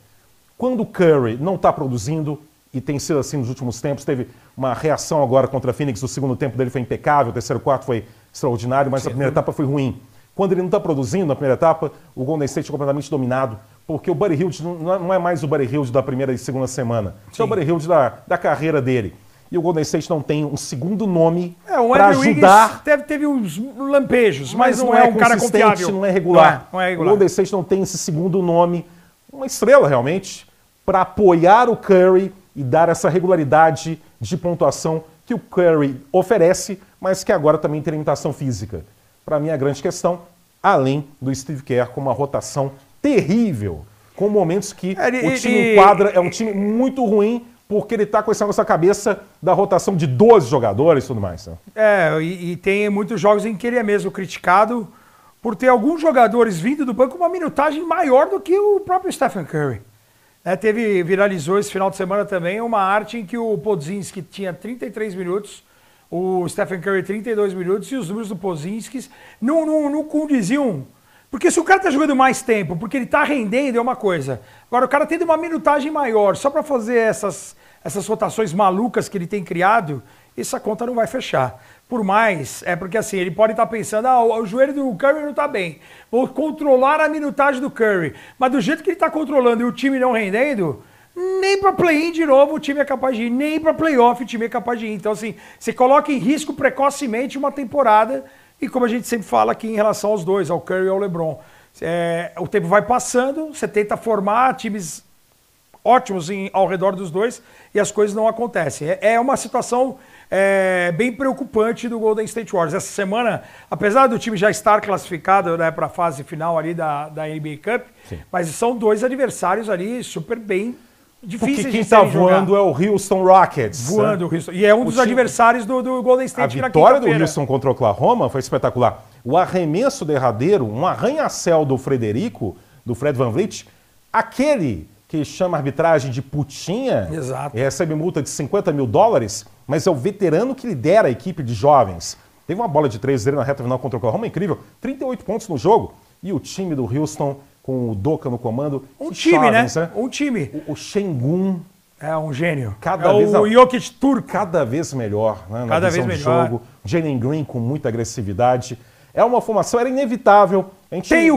Quando o Curry não está produzindo, e tem sido assim nos últimos tempos, teve uma reação agora contra a Phoenix, o segundo tempo dele foi impecável, o terceiro quarto foi extraordinário, mas a primeira etapa foi ruim. Quando ele não está produzindo na primeira etapa, o Golden State é completamente dominado, porque o Buddy Hield não é mais o Buddy Hield da primeira e segunda semana. Isso é o Buddy Hield da carreira dele. E o Golden State não tem um segundo nome para ajudar. Teve uns lampejos, mas não é um cara confiável. Não é regular. Não é regular. O Golden State não tem esse segundo nome, uma estrela realmente, para apoiar o Curry e dar essa regularidade de pontuação que o Curry oferece, mas que agora também tem limitação física. Para mim, a grande questão, além do Steve Kerr com uma rotação terrível, com momentos que o time em quadra é um time muito ruim, porque ele está com essa cabeça da rotação de 12 jogadores e tudo mais. Né? E tem muitos jogos em que ele é mesmo criticado por ter alguns jogadores vindo do banco com uma minutagem maior do que o próprio Stephen Curry. Viralizou esse final de semana também uma arte em que o Podziemski tinha 33 minutos, o Stephen Curry 32 minutos, e os números do Podziemski não condiziam. Porque se o cara tá jogando mais tempo, porque ele tá rendendo, é uma coisa. Agora, o cara tendo uma minutagem maior, só para fazer essas rotações malucas que ele tem criado, essa conta não vai fechar. Por mais, porque assim, ele pode estar pensando, o joelho do Curry não tá bem, vou controlar a minutagem do Curry. Mas do jeito que ele tá controlando e o time não rendendo, nem para play-in de novo o time é capaz de ir, nem para playoff o time é capaz de ir. Então assim, você coloca em risco precocemente uma temporada. E como a gente sempre fala aqui em relação aos dois, ao Curry e ao LeBron, o tempo vai passando, você tenta formar times ótimos ao redor dos dois e as coisas não acontecem. É uma situação bem preocupante do Golden State Warriors. Essa semana, apesar do time já estar classificado, né, para a fase final ali da NBA Cup, sim, mas são dois adversários ali super bem difíceis de serem jogar. Porque quem está voando é o Houston Rockets. Voando, o Houston. E é um dos adversários do Golden State na quinta-feira. A vitória do Houston contra o Oklahoma foi espetacular. O arremesso derradeiro, um arranha-céu do Frederico, do Fred VanVleet, aquele que chama a arbitragem de putinha. Exato. E recebe multa de $50 mil, mas é o veterano que lidera a equipe de jovens. Teve uma bola de 3 dele na reta final contra o Oklahoma, incrível. 38 pontos no jogo. E o time do Houston, com o Doka no comando. Um time, jovens, né? Um time. O Şengün. É um gênio. O Jokic turco. Cada vez melhor, né, cada vez melhor. Jogo. Jalen Green com muita agressividade. É uma formação, era inevitável. A gente, tem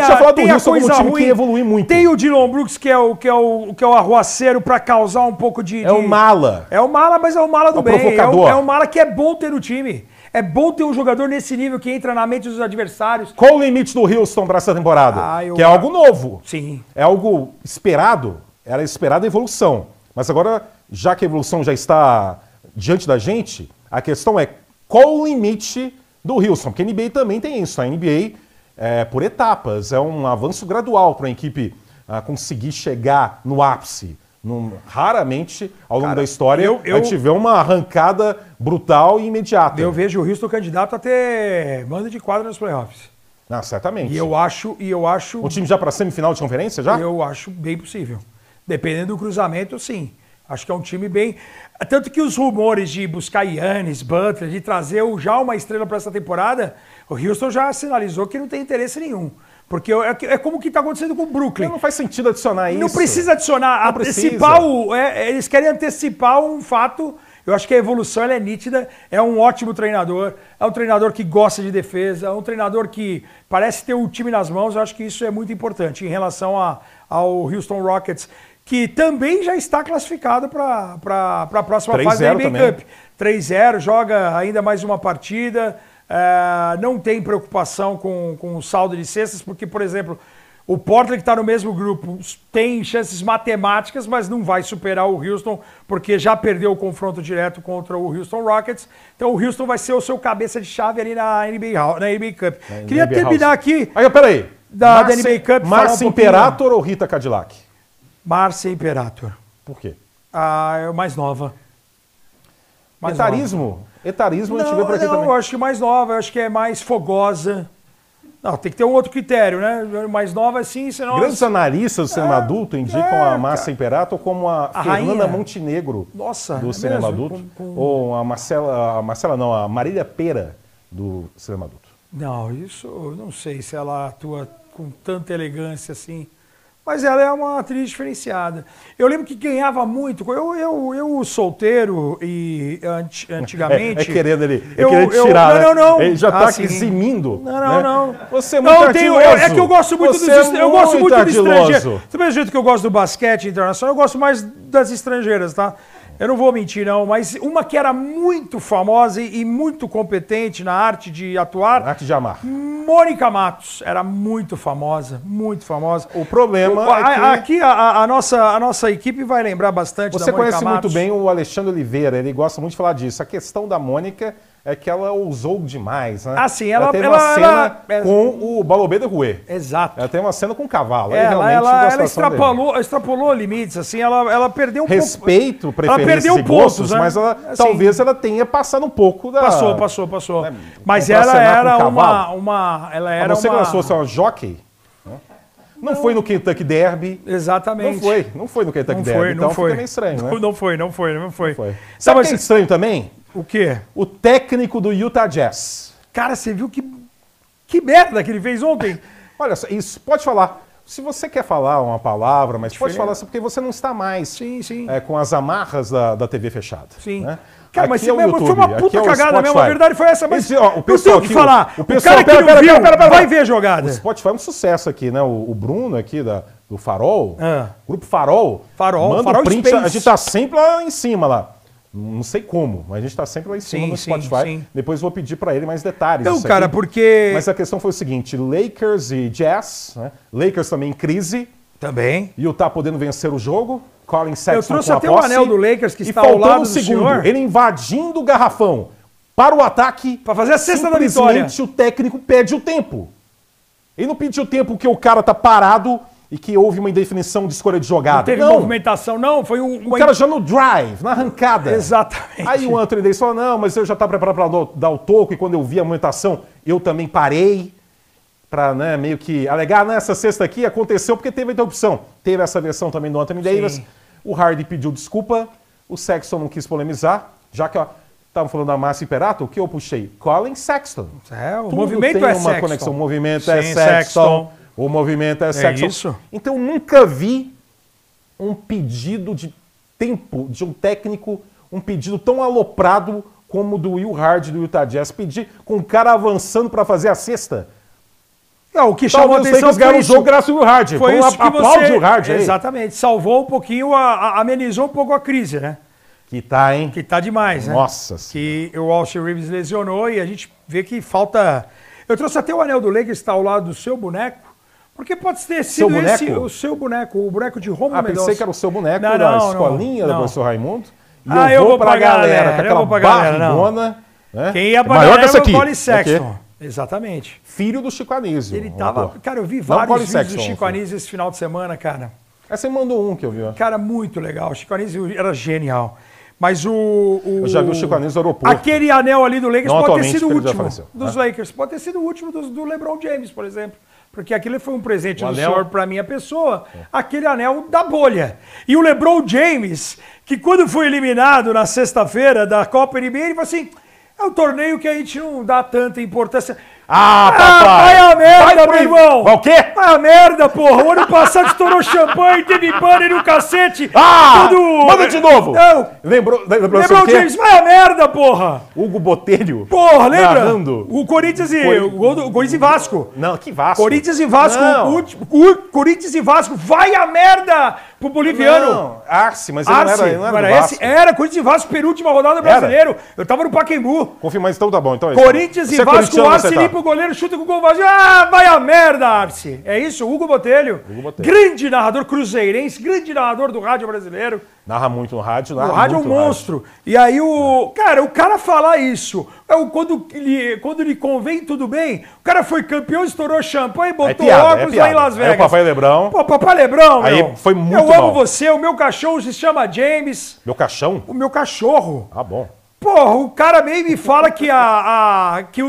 a Houston coisa como um time ruim. Que evolui muito. Tem o Dillon Brooks, que é o arruaceiro para causar um pouco de... É o mala. É o mala, mas é o mala do bem. Provocador. É o mala que é bom ter no time. É bom ter um jogador nesse nível que entra na mente dos adversários. Qual o limite do Houston para essa temporada? Que é algo novo. Sim. É algo esperado. Era esperada a evolução. Mas agora, já que a evolução já está diante da gente, a questão é qual o limite do Houston? Porque a NBA também tem isso. A NBA é por etapas. É um avanço gradual para a equipe conseguir chegar no ápice. Raramente, ao longo da história, a gente vê uma arrancada brutal e imediata. Eu vejo o Houston candidato a ter mando de quadra nos playoffs. Certamente. E eu acho... Um time já para semifinal de conferência, já? Eu acho bem possível. Dependendo do cruzamento, sim. Acho que é um time bem... Tanto que os rumores de buscar Giannis, Butler, de trazer já uma estrela para essa temporada, o Houston já sinalizou que não tem interesse nenhum. Porque é como o que está acontecendo com o Brooklyn. Não faz sentido adicionar isso. Não precisa adicionar. Não Antecipar eles querem antecipar um fato. Eu acho que a evolução ela é nítida. É um ótimo treinador. É um treinador que gosta de defesa. É um treinador que parece ter o time nas mãos. Eu acho que isso é muito importante em relação ao Houston Rockets, que também já está classificado para a próxima fase da NBA Cup. 3-0, joga ainda mais uma partida. Não tem preocupação com o saldo de cestas, porque, por exemplo, o Portland, que está no mesmo grupo, tem chances matemáticas, mas não vai superar o Houston, porque já perdeu o confronto direto contra o Houston Rockets. Então o Houston vai ser o seu cabeça de chave ali na NBA Cup. Queria terminar aqui... Peraí. Da NBA Cup. Márcia Imperator ou Rita Cadillac? Márcia Imperator. Por quê? É mais nova. Etarismo a gente vê por aqui também. Eu acho que mais nova, eu acho que é mais fogosa. Não, tem que ter um outro critério, né? Mais nova assim, senão... Grandes analistas do cinema adulto indicam a Márcia Imperator como a Fernanda Montenegro do cinema adulto. Ou a Marília Pera do cinema adulto. Não, isso eu não sei se ela atua com tanta elegância assim. Mas ela é uma atriz diferenciada. Eu lembro que ganhava muito. Eu solteiro e antigamente... querendo ele tirar, não. Ele já está aqui eximindo. Não. Você é muito ardiloso. É que eu gosto muito do estrangeiro. Do mesmo jeito que eu gosto do basquete internacional, eu gosto mais das estrangeiras, tá? Eu não vou mentir, não, mas uma que era muito famosa e muito competente na arte de atuar... Arte de amar. Mônica Matos era muito famosa, muito famosa. O problema é que... Aqui a nossa equipe vai lembrar bastante da Mônica Matos. Você conhece muito bem o Alexandre Oliveira, ele gosta muito de falar disso. A questão da Mônica é que ela ousou demais, né? Sim, ela teve uma cena com o Balobé de Rouet. Exato. Ela tem uma cena com o cavalo. Ela extrapolou limites, assim, ela perdeu um pouco... Respeito, preferências e gostos, né? Mas talvez ela tenha passado um pouco da... Passou. Mas ela era uma... A não ser que ela fosse uma jockey. Não foi no Kentucky Derby. Exatamente. Não foi no Kentucky Derby. Então fica meio estranho, né? Não foi. Sabe o que é estranho também? O quê? O técnico do Utah Jazz. Cara, você viu que merda que ele fez ontem? Olha só, isso, pode falar. Se você quer falar uma palavra, mas pode falar assim, porque você não está mais com as amarras da TV fechada. Sim. Né? Cara, mas foi uma puta cagada mesmo, a verdade foi essa, mas o pessoal eu tenho que falar. O cara que não viu, vai ver a jogada. O Spotify é um sucesso aqui, né? O Bruno aqui do Farol, Grupo Farol, manda Farol print, Space. A gente tá sempre lá em cima lá. Não sei como, mas a gente está sempre lá em cima no Spotify. Sim. Depois vou pedir para ele mais detalhes. Então, cara, porque... Mas a questão foi o seguinte, Lakers e Jazz, né? Lakers também em crise. Também. Utah podendo vencer o jogo. Colin Sexton eu trouxe até o anel do Lakers que está ao lado do senhor. Ele invadindo o garrafão para o ataque. Para fazer a cesta da vitória. Simplesmente o técnico pede o tempo. Ele não pediu o tempo porque o cara tá parado e que houve uma indefinição de escolha de jogada. Não teve movimentação, não. Foi o cara já no drive, na arrancada. Exatamente. Aí o Anthony Davis falou, não, mas eu já estava preparado para dar o toco e quando eu vi a movimentação, eu também parei. para né, meio que alegar, nessa sexta aqui aconteceu porque teve a interrupção. Teve essa versão também do Anthony Davis. O Hardy pediu desculpa, o Sexton não quis polemizar, já que estavam falando da Márcia Imperato, o que eu puxei? Colin Sexton. O Tudo movimento tem é uma Sexton. conexão. O movimento Sim, é Sexton. O movimento é Sexton. Isso. Então eu nunca vi um pedido de tempo de um técnico, um pedido tão aloprado como o do Will Hardy do Utah Jazz. Pedir com o cara avançando para fazer a cesta. Não, o que chamou a atenção foi o jogo graças ao Will Hardy. Foi isso que aplaude o Hardy aí. Exatamente. Salvou um pouquinho, amenizou um pouco a crise, né? Que tá, hein? Que tá demais, né? Nossa. Que o Austin Reeves lesionou e a gente vê que falta... Eu trouxe até o anel do Lakers, está ao lado do seu boneco, porque pode ter sido esse o seu boneco, o boneco de Romulo Mendonça. Pensei que era o seu boneco da escolinha do professor Raimundo. E eu vou pra galera, com aquela barrigona. Né? Quem ia pra maior galera que essa é o aqui. Colin Sexton. Exatamente. Filho do Chico Anísio. Ele tava... Cara, eu vi vários vídeos Sexton, do Chico Anísio esse final de semana, cara. Você mandou um que eu vi. Ó. Cara, muito legal. O Chico Anísio era genial. Mas eu já vi o Chico Anísio no aeroporto. Aquele anel ali do Lakers não pode ter sido o último dos Lakers. Pode ter sido o último do LeBron James, por exemplo. Porque aquele foi um presente do anel... senhor para minha pessoa. Aquele anel da bolha. E o LeBron James, que quando foi eliminado na sexta-feira da Copa NBA, ele falou assim, é um torneio que a gente não dá tanta importância. Papai! Vai a merda, meu irmão! Vai o quê? Vai a merda, porra! O ano passado estourou champanhe, teve banner e o cacete! Manda de novo! Não. Lembrou James, vai a merda, porra! Hugo Botelho. Porra, lembra? Narrando. O Corinthians e o Corinthians e Vasco. Não, que Vasco? Corinthians e Vasco. O Corinthians e Vasco. Vai a merda pro boliviano. Não, Arce, mas ele não era do Vasco. Era Corinthians e Vasco, penúltima rodada brasileiro. Eu tava no Pacaembu. Confirma, então tá bom. Então Corinthians e Vasco, o Arce limpa o goleiro, chuta com o gol vazio. Vai a merda, Arce. É isso, Hugo Botelho. Grande narrador cruzeirense, grande narrador do rádio brasileiro. Narra muito no rádio. O rádio é um monstro. E aí o cara falar isso, quando lhe convém, tudo bem. O cara foi campeão, estourou champanhe, botou óculos lá em Las Vegas. Aí o Papai Lebrão. Pô, Papai Lebrão, aí meu. Foi muito Eu amo você, o meu cachorro se chama James. Meu cachorro? O meu cachorro. Ah, bom. Porra, o cara meio me fala que, que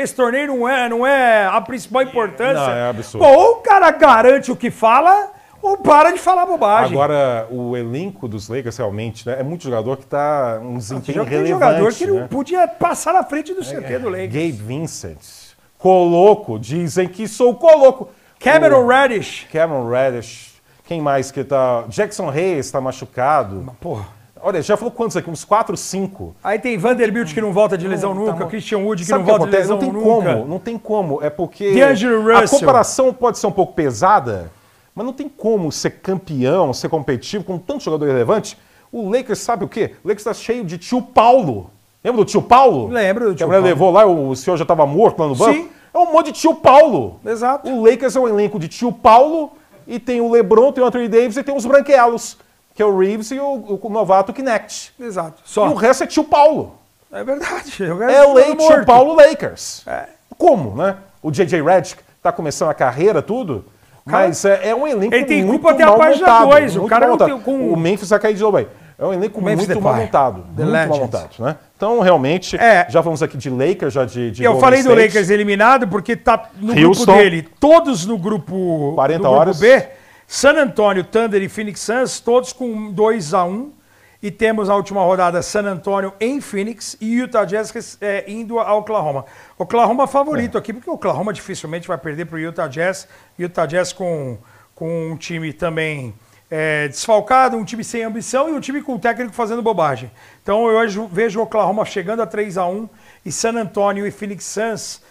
esse torneio não é a principal importância. Não, é absurdo. Pô, ou o cara garante o que fala, ou para de falar bobagem. Agora, o elenco dos Lakers realmente, né? É muito jogador que tá um desempenho relevante. Tem jogador que não podia passar na frente do CT do Lakers. Gabe Vincent. Coloco, dizem que sou coloco. Cameron Reddish. Cameron Reddish. Quem mais que tá... Jackson Hayes tá machucado. Porra. Olha, já falou quantos aqui? Uns 4, 5. Aí tem Vanderbilt que não volta de lesão nunca, Christian Wood que não volta de lesão nunca. Não tem como, é porque a comparação pode ser um pouco pesada, mas não tem como ser campeão, ser competitivo com tanto jogador relevante. O Lakers sabe o quê? O Lakers está cheio de tio Paulo. Lembra do tio Paulo? Lembro do tio Paulo. Que a mulher levou lá, o senhor já estava morto lá no banco? Sim. É um monte de tio Paulo. Exato. O Lakers é um elenco de tio Paulo e tem o LeBron, tem o Anthony Davis e tem os branquelos. Que é o Reeves e o novato Knecht. Exato. Só. E o resto é tio Paulo. É verdade. Tio Paulo Lakers. Como, né? O J.J. Redick tá começando a carreira, tudo, mas é um elenco ele tem muito culpa até mal a página montado. 2. O cara não tem... O Memphis vai cair de novo aí. É um elenco muito mal montado. Muito mal montado, né? Então, realmente, já vamos aqui de Lakers, já de eu falei do Lakers eliminado porque tá no grupo dele. Todos no grupo, 40 horas. B. San Antonio, Thunder e Phoenix Suns, todos com 2-1. E temos na última rodada San Antonio em Phoenix e Utah Jazz indo a Oklahoma. Oklahoma favorito aqui, porque o Oklahoma dificilmente vai perder para o Utah Jazz. Utah Jazz com um time também desfalcado, um time sem ambição e um time com o técnico fazendo bobagem. Então eu vejo o Oklahoma chegando a 3-1 e San Antonio e Phoenix Suns,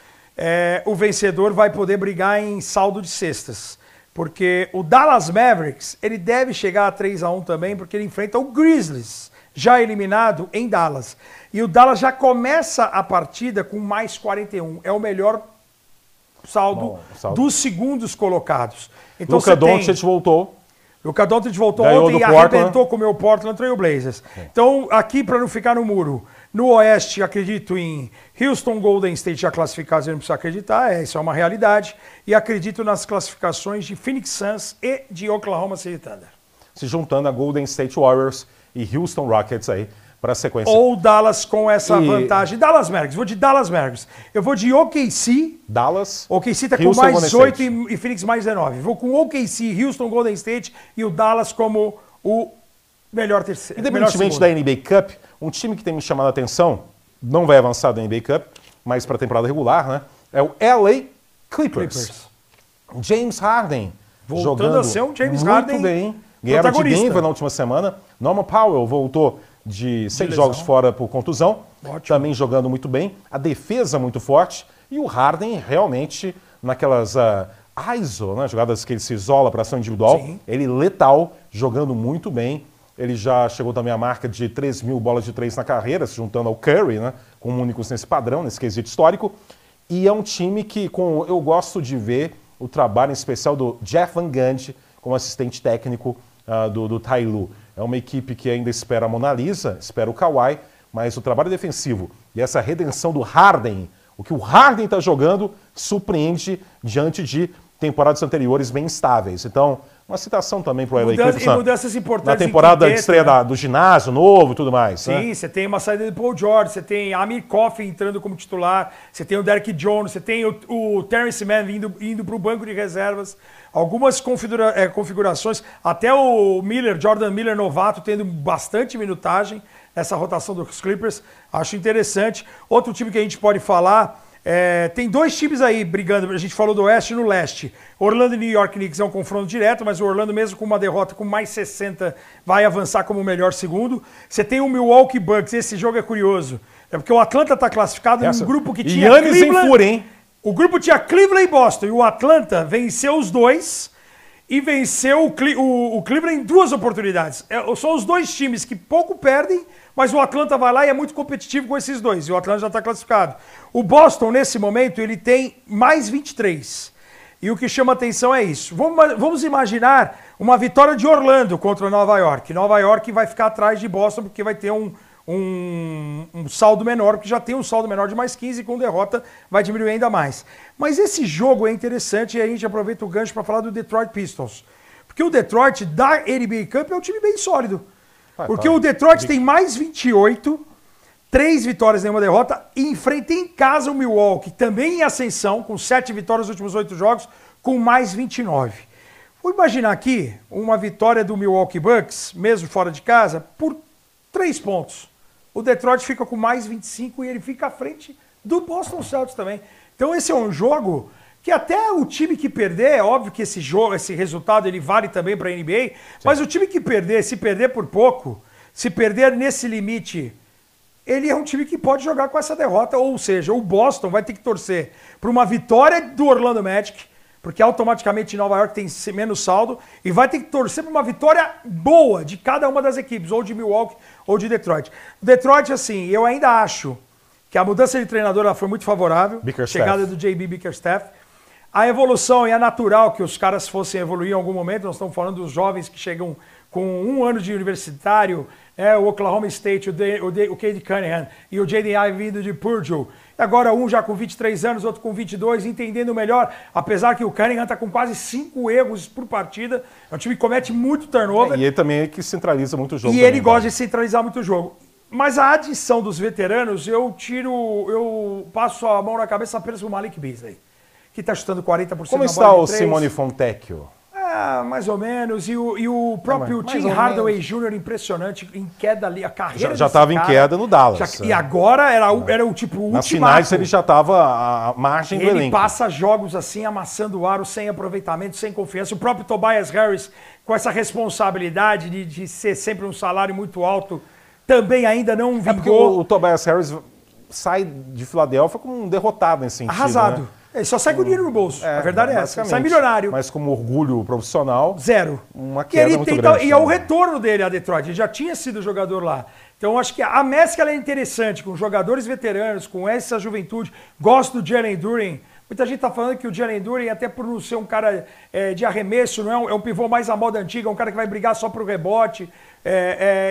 o vencedor vai poder brigar em saldo de cestas. Porque o Dallas Mavericks, ele deve chegar a 3-1 também, porque ele enfrenta o Grizzlies, já eliminado em Dallas. E o Dallas já começa a partida com mais 41. É o melhor saldo dos segundos colocados. Então, Luka Doncic voltou. Luka Doncic voltou ontem e arrebentou com o meu Portland Trail Blazers. Então, aqui, para não ficar no muro, no Oeste, acredito em Houston, Golden State já classificados, não precisa acreditar, isso é uma realidade. E acredito nas classificações de Phoenix Suns e de Oklahoma City Thunder. Se juntando a Golden State Warriors e Houston Rockets aí para a sequência. Ou Dallas com essa vantagem. Dallas Mavericks, vou de Dallas Mavericks. Eu vou de OKC. Dallas. OKC tá com mais 8 e Phoenix mais 19. Vou com OKC, Houston, Golden State e o Dallas como o melhor terceiro. Independentemente da NBA Cup, um time que tem me chamado a atenção, não vai avançar da NBA Cup, mas para a temporada regular, né? É o LA Clippers. James Harden. Voltando jogando a ser um James muito Harden bem. Ganharam de Denver na última semana. Norman Powell voltou de 6 jogos fora por contusão. Ótimo. Também jogando muito bem. A defesa muito forte. E o Harden realmente, naquelas ISO, né, jogadas que ele se isola para ação individual, sim, ele letal, jogando muito bem. Ele já chegou também à marca de 3.000 bolas de 3 na carreira, se juntando ao Curry, né, como únicos nesse padrão, nesse quesito histórico. E é um time que eu gosto de ver o trabalho em especial do Jeff Van Gundy como assistente técnico do Ty Lue. É uma equipe que ainda espera a Mona Lisa, espera o Kawhi, mas o trabalho defensivo e essa redenção do Harden, o que o Harden está jogando, surpreende diante de temporadas anteriores bem estáveis. Então, uma citação também para o LA Clippers mudanças importantes na temporada de estreia, né, do ginásio novo e tudo mais. Sim, né? Você tem uma saída do Paul George, você tem Amir Coffey entrando como titular, você tem o Derrick Jones, você tem o Terrence Mann indo para o banco de reservas. Algumas configurações, até o Jordan Miller novato, tendo bastante minutagem nessa rotação dos Clippers. Acho interessante. Outro time que a gente pode falar... tem dois times aí brigando, a gente falou do Oeste e no Leste. Orlando e New York Knicks é um confronto direto, mas o Orlando, mesmo com uma derrota com mais 60, vai avançar como o melhor segundo. Você tem o Milwaukee Bucks, esse jogo é curioso. É porque o Atlanta está classificado num grupo que tinha Cleveland, hein? O grupo tinha Cleveland e Boston, e o Atlanta venceu os dois e venceu o Cleveland em 2 oportunidades. São os dois times que pouco perdem, mas o Atlanta vai lá e é muito competitivo com esses dois. E o Atlanta já está classificado. O Boston, nesse momento, ele tem mais 23. E o que chama atenção é isso. Vamos imaginar uma vitória de Orlando contra Nova York. Nova York vai ficar atrás de Boston porque vai ter um saldo menor, porque já tem um saldo menor de mais 15 e com derrota vai diminuir ainda mais. Mas esse jogo é interessante e a gente aproveita o gancho para falar do Detroit Pistons. Porque o Detroit da NBA Cup é um time bem sólido. Porque o Detroit tem mais 28, 3 vitórias e nenhuma derrota, e enfrenta em casa o Milwaukee, também em ascensão, com 7 vitórias nos últimos 8 jogos, com mais 29. Vou imaginar aqui uma vitória do Milwaukee Bucks, mesmo fora de casa, por 3 pontos. O Detroit fica com mais 25 e ele fica à frente do Boston Celtics também. Então esse é um jogo que até o time que perder, é óbvio que esse resultado ele vale também para a NBA, sim, mas o time que perder, se perder por pouco, se perder nesse limite, ele é um time que pode jogar com essa derrota, ou seja, o Boston vai ter que torcer para uma vitória do Orlando Magic, porque automaticamente Nova York tem menos saldo, e vai ter que torcer para uma vitória boa de cada uma das equipes, ou de Milwaukee ou de Detroit. Detroit, assim, eu ainda acho que a mudança de treinador ela foi muito favorável, chegada do JB Bickerstaff. A evolução é natural que os caras fossem evoluir em algum momento. Nós estamos falando dos jovens que chegam com 1 ano de universitário, o Oklahoma State, o Cade Cunningham e o Jaden Ivey vindo de Purdue. Agora um já com 23 anos, outro com 22, entendendo melhor, apesar que o Cunningham está com quase 5 erros por partida. É um time que comete muito turnover. E ele também é que centraliza muito o jogo. E ele gosta de centralizar muito o jogo. Mas a adição dos veteranos, eu passo a mão na cabeça apenas pro Malik Beasley, que está chutando 40% Como está o Simone Fontecchio? Mais ou menos. E o próprio Tim Hardaway Jr., impressionante, em queda ali, a carreira já estava em queda no Dallas. E agora era o tipo o Nas finais ele já estava à margem do elenco. Ele passa jogos assim, amassando o aro, sem aproveitamento, sem confiança. O próprio Tobias Harris, com essa responsabilidade de ser sempre um salário muito alto, também ainda não vingou. Porque o Tobias Harris sai de Filadélfia como um derrotado nesse sentido. Arrasado. Né? Ele só sai com dinheiro no bolso. A verdade é essa. Sai milionário. Mas como orgulho profissional... Zero. Uma queda muito grande. E é o retorno dele a Detroit. Ele já tinha sido jogador lá. Então, acho que a mescla é interessante, com jogadores veteranos, com essa juventude. Gosto do Jalen Duren. Muita gente está falando que o Jalen Duren, até por não ser um cara de arremesso, não é um pivô mais à moda antiga, é um cara que vai brigar só pro rebote